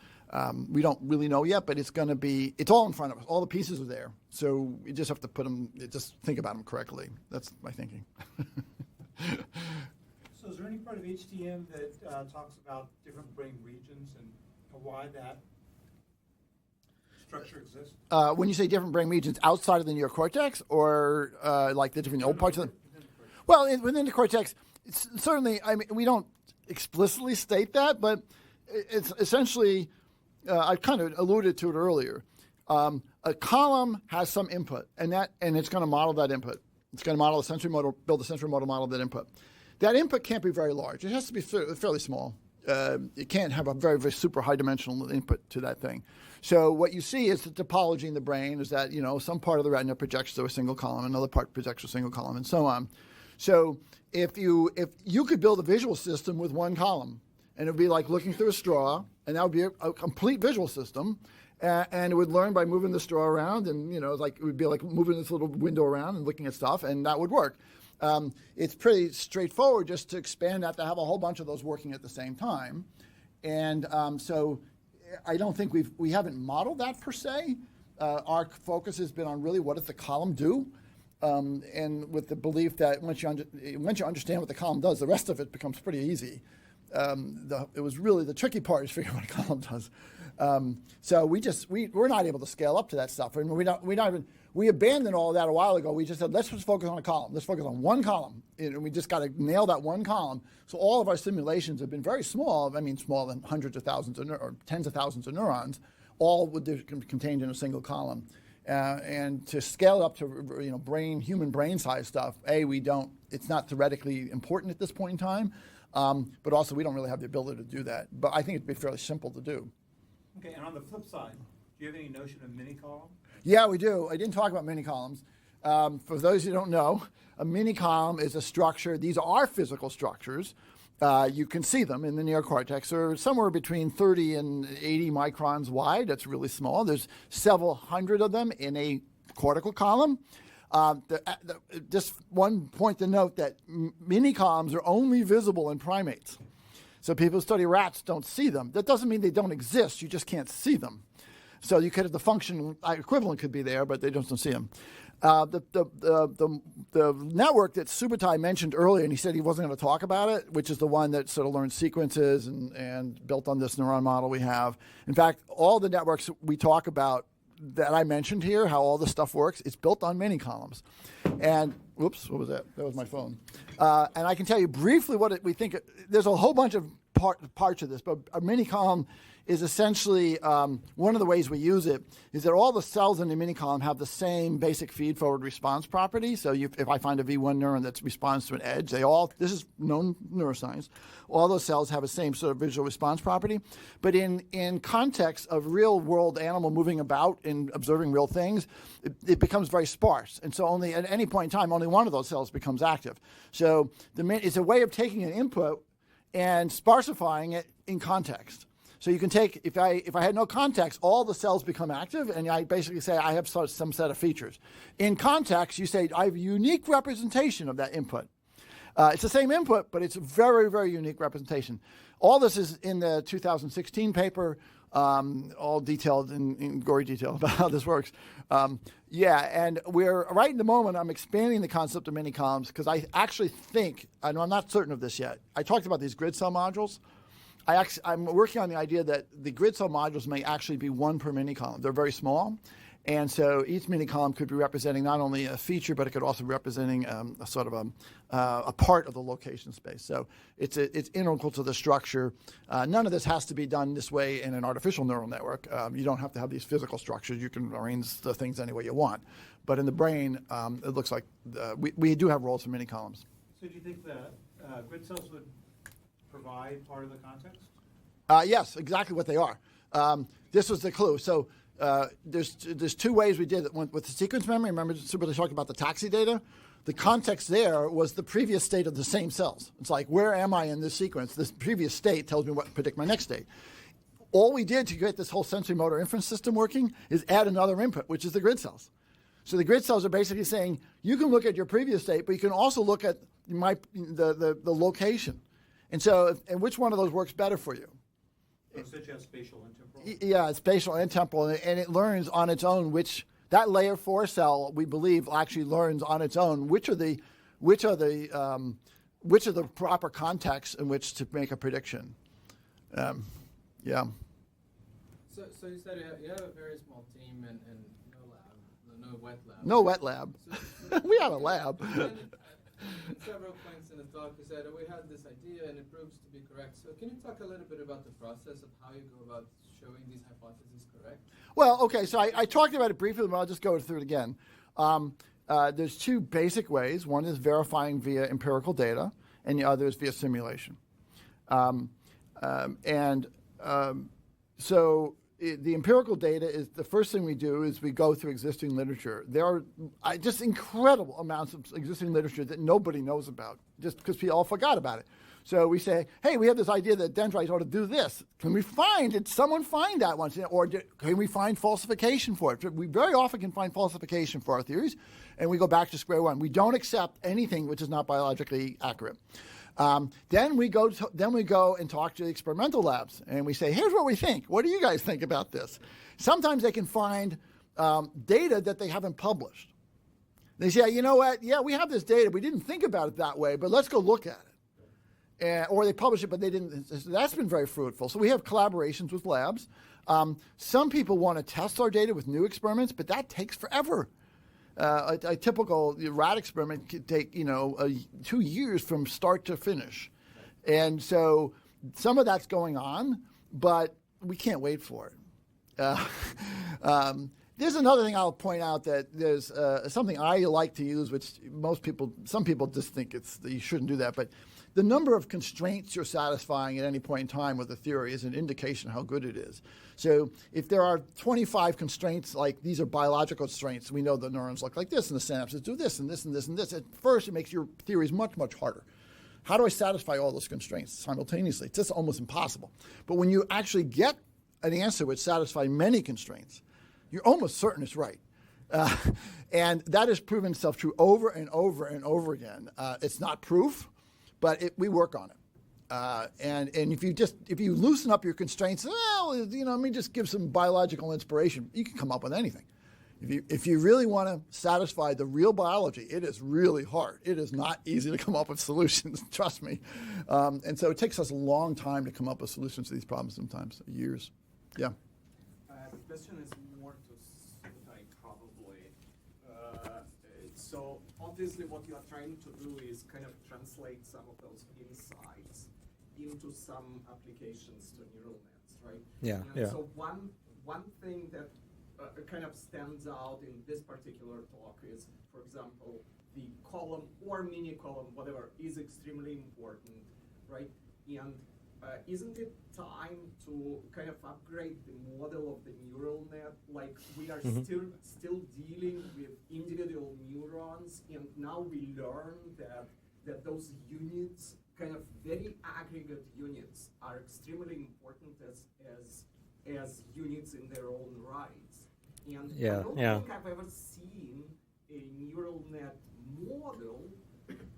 We don't really know yet, but it's all in front of us. All the pieces are there. So you just have to just think about them correctly. That's my thinking. So is there any part of HTM that talks about different brain regions and why that structure exists? When you say different brain regions outside of the neocortex or like the different old parts of within the cortex, it's certainly, we don't explicitly state that, but it's essentially, I kind of alluded to it earlier. A column has some input, and it's going to model that input. It's going to model build a sensory model of that input. That input can't be very large. It has to be fairly small. It can't have a very, very super high dimensional input to that thing. So what you see is the topology in the brain is that, some part of the retina projects to a single column, another part projects to a single column, and so on. So if you could build a visual system with one column, and it would be like looking through a straw, and that would be a complete visual system, and it would learn by moving the straw around, and it would be like moving this little window around and looking at stuff, and that would work. It's pretty straightforward just to expand that to have a whole bunch of those working at the same time. And so I don't think we haven't modeled that per se. Our focus has been on really what does the column do? And with the belief that once you understand what the column does, the rest of it becomes pretty easy. It was really the tricky part is figuring out what a column does. So we're not able to scale up to that stuff. I mean, we abandoned all of that a while ago. We just said, let's just focus on a column. Let's focus on one column. And we just got to nail that one column. So all of our simulations have been very small. I mean, smaller than hundreds of thousands or tens of thousands of neurons, all contained in a single column. And to scale up to human brain size stuff, it's not theoretically important at this point in time. But also we don't really have the ability to do that. But I think it'd be fairly simple to do. Okay, and on the flip side, do you have any notion of mini column? Yeah, we do. I didn't talk about mini columns. For those who don't know, a mini column is a structure. These are physical structures. You can see them in the neocortex. They're somewhere between 30 and 80 microns wide. That's really small. There's several hundred of them in a cortical column. Just one point to note that mini columns are only visible in primates. So people who study rats don't see them. That doesn't mean they don't exist. You just can't see them. So you could have the function equivalent could be there, but they just don't see them. The network that Subutai mentioned earlier, and he said he wasn't going to talk about it, which is the one that sort of learns sequences and built on this neuron model we have. In fact, all the networks we talk about that I mentioned here, how all this stuff works, it's built on mini columns. And whoops, what was that? That was my phone. And I can tell you briefly what we think. There's a whole bunch of parts of this, but a mini column is essentially one of the ways we use it is that all the cells in the mini column have the same basic feed-forward response property. So if I find a V1 neuron that responds to an edge, this is known neuroscience, all those cells have the same sort of visual response property. But in context of real-world animal moving about and observing real things, it becomes very sparse. And so only at any point in time, only one of those cells becomes active. So it's a way of taking an input and sparsifying it in context. So you can take, if I had no context, all the cells become active, and I basically say I have some set of features. In context, you say I have a unique representation of that input. It's the same input, but it's a very, very unique representation. All this is in the 2016 paper, all detailed in gory detail about how this works. And we're right in the moment, I'm expanding the concept of mini columns because I actually think, and I'm not certain of this yet, I talked about these grid cell modules. I'm working on the idea that the grid cell modules may actually be one per mini column. They're very small. And so each mini column could be representing not only a feature, but it could also be representing a sort of a part of the location space. So it's integral to the structure. None of this has to be done this way in an artificial neural network. You don't have to have these physical structures. You can arrange the things any way you want. But in the brain, it looks like we do have roles for mini columns. So do you think that grid cells would provide part of the context? Yes, exactly what they are. This was the clue. So there's two ways we did it. With the sequence memory, remember Super talked about the taxi data? The context there was the previous state of the same cells. It's like, where am I in this sequence? This previous state tells me what to predict my next state. All we did to get this whole sensory motor inference system working is add another input, which is the grid cells. So the grid cells are basically saying, you can look at your previous state, but you can also look at the location. And so, and which one of those works better for you? Such as spatial and temporal? Yeah, it's spatial and temporal, and it learns on its own that layer 4 cell, we believe, actually learns on its own which are the proper contexts in which to make a prediction. So you said you have a very small team and no wet lab. No wet lab. We have a lab. At several points in the talk, you said we had this idea and it proves to be correct. So can you talk a little bit about the process of how you go about showing these hypotheses correct? Well, okay, so I talked about it briefly, but I'll just go through it again. There's two basic ways. One is verifying via empirical data, and the other is via simulation. So the empirical data is the first thing we do is we go through existing literature. There are just incredible amounts of existing literature that nobody knows about just because people all forgot about it. So we say, hey, we have this idea that dendrites ought to do this. Did someone find that once? Or can we find falsification for it? We very often can find falsification for our theories, and we go back to square one. We don't accept anything which is not biologically accurate. Then we go and talk to the experimental labs, and we say, here's what we think. What do you guys think about this? Sometimes they can find data that they haven't published. They say, you know what? Yeah, we have this data. We didn't think about it that way, but let's go look at it. Or they publish it, but they didn't. So that's been very fruitful. So we have collaborations with labs. Some people want to test our data with new experiments, but that takes forever. A typical rat experiment could take 2 years from start to finish, and so some of that's going on, but we can't wait for it. There's another thing I'll point out that there's something I like to use, which some people just think you shouldn't do that, but the number of constraints you're satisfying at any point in time with a theory is an indication of how good it is. So if there are 25 constraints, like these are biological constraints, we know the neurons look like this and the synapses do this and this and this and this. At first, it makes your theories much, much harder. How do I satisfy all those constraints simultaneously? It's just almost impossible. But when you actually get an answer which satisfies many constraints, you're almost certain it's right. And that has proven itself true over and over and over again. It's not proof, but we work on it. And if you loosen up your constraints, well, let me just give some biological inspiration, you can come up with anything. If you really want to satisfy the real biology, it is really hard. It is not easy to come up with solutions, trust me. And so it takes us a long time to come up with solutions to these problems sometimes, years. Yeah. The question is more to Subutai, probably. So obviously what you are trying to do is kind of translate some of those insights into some applications to neural nets, right? Yeah, And yeah. so one thing that kind of stands out in this particular talk is, for example, the column or mini column, whatever, is extremely important, right? And isn't it time to kind of upgrade the model of the neural net? Like we are still dealing with individual neurons, and now we learn that those units, kind of very aggregate units, are extremely important as units in their own rights. And I don't think I've ever seen a neural net model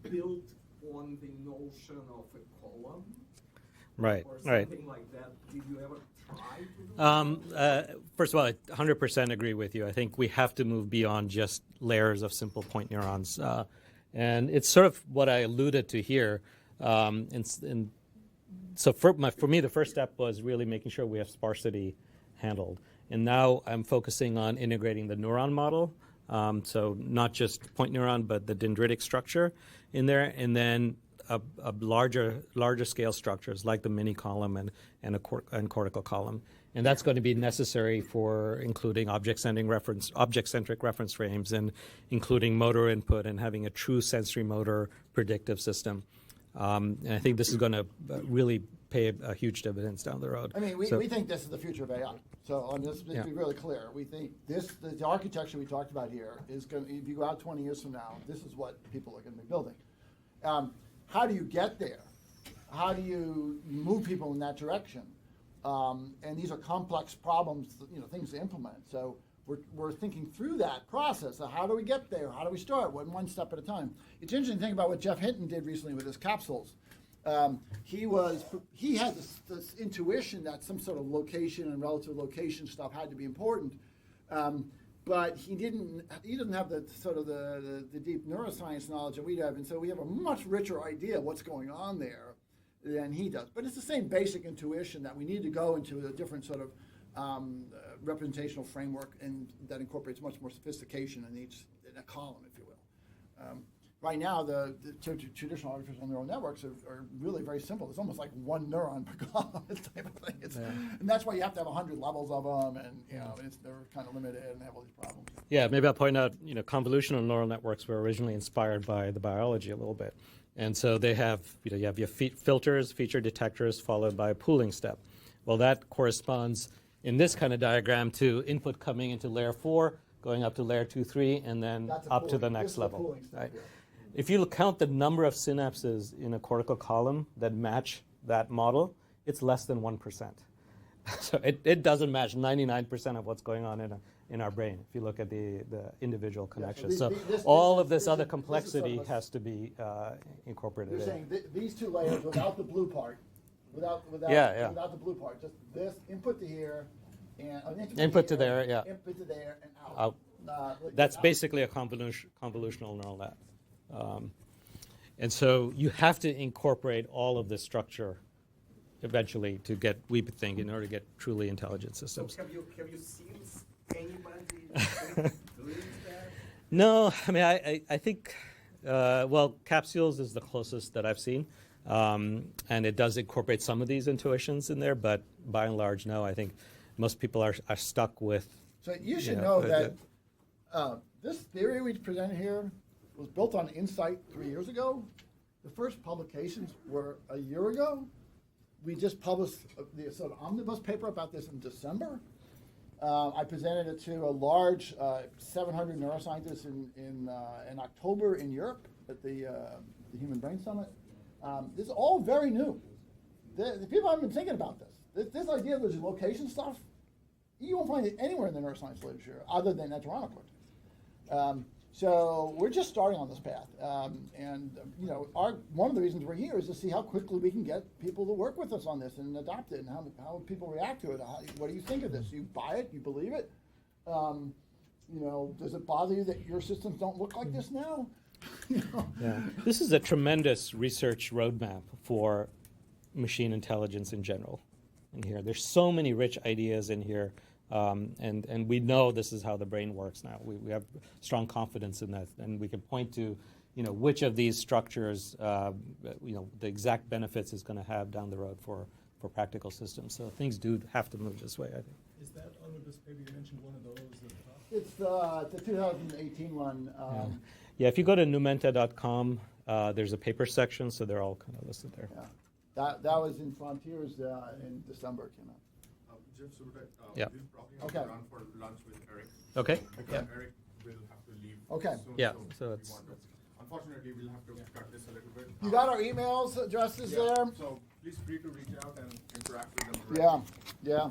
built on the notion of a column. Right, Or right. something like that. Did you ever try to do that? First of all, I 100% agree with you. I think we have to move beyond just layers of simple point neurons. And it's sort of what I alluded to here. So for me, the first step was really making sure we have sparsity handled. And now I'm focusing on integrating the neuron model. So not just point neuron, but the dendritic structure in there. And then a larger scale structures like the mini column and cortical column. And that's going to be necessary for including object-centric reference frames and including motor input and having a true sensory motor predictive system. And I think this is going to really pay a huge dividends down the road. I mean, we think this is the future of AI. So let's be really clear. We think the architecture we talked about here is going to, if you go out 20 years from now, this is what people are going to be building. How do you get there? How do you move people in that direction? And these are complex problems, things to implement. So we're thinking through that process. So how do we get there? How do we start? One step at a time. It's interesting to think about what Jeff Hinton did recently with his capsules. He had this intuition that some sort of location and relative location stuff had to be important. But he doesn't have the sort of the deep neuroscience knowledge that we have, and so we have a much richer idea of what's going on there than he does. But it's the same basic intuition that we need to go into a different sort of representational framework, and that incorporates much more sophistication in a column, if you will. Right now, the traditional artificial neural networks are really very simple. It's almost like one neuron per column, this type of thing. And that's why you have to have 100 levels of them, and they're kind of limited and they have all these problems. Yeah, maybe I'll point out, convolutional neural networks were originally inspired by the biology a little bit. And so they have, you have your filters, feature detectors, followed by a pooling step. Well, that corresponds in this kind of diagram to input coming into layer 4, going up to layer 2, 3, and then up to the next level. Right? Yeah. If you count the number of synapses in a cortical column that match that model, it's less than 1%. So it doesn't match 99% of what's going on in our brain if you look at the individual connections. So all of this other complexity has to be incorporated. You're saying these two layers without the blue part, without the blue part, just this input to here and input to there, input to there and out. That's basically a convolutional neural net. And so you have to incorporate all of this structure eventually to get, we think, in order to get truly intelligent systems. So have you seen anybody doing that? No, I mean, I think, capsules is the closest that I've seen. And it does incorporate some of these intuitions in there, but by and large, no. I think most people are stuck with. So you should know that this theory we presented here was built on Insight 3 years ago. The first publications were a year ago. We just published the sort of omnibus paper about this in December. I presented it to a large 700 neuroscientists in October in Europe at the Human Brain Summit. This is all very new. The people haven't been thinking about this. This idea of this location stuff, you won't find it anywhere in the neuroscience literature other than at Toronto cortex. So we're just starting on this path, and you know, one of the reasons we're here is to see how quickly we can get people to work with us on this and adopt it, and how people react to it. What do you think of this? You buy it? You believe it? You know, does it bother you that your systems don't look like this now? You know? Yeah. This is a tremendous research roadmap for machine intelligence in general. In here, there's so many rich ideas in here, and we know this is how the brain works now. We have strong confidence in that, and we can point to, you know, which of these structures, you know, the exact benefits is going to have down the road for practical systems. So things do have to move this way, I think. Is that under this paper you mentioned one of those at the top? It's the 2018 one. Yeah, if you go to numenta.com, there's a paper section, so they're all kind of listed there. Yeah. That was in Frontiers in December, it came out. Jeff, Yeah. we'll probably have Okay. to run for lunch with Eric. Okay. Because Eric will have to leave Okay. soon. Yeah, So so we it's- want to- unfortunately, we'll have to cut this a little bit. You got our emails addresses there? So please free to reach out and interact with them. Yeah, yeah.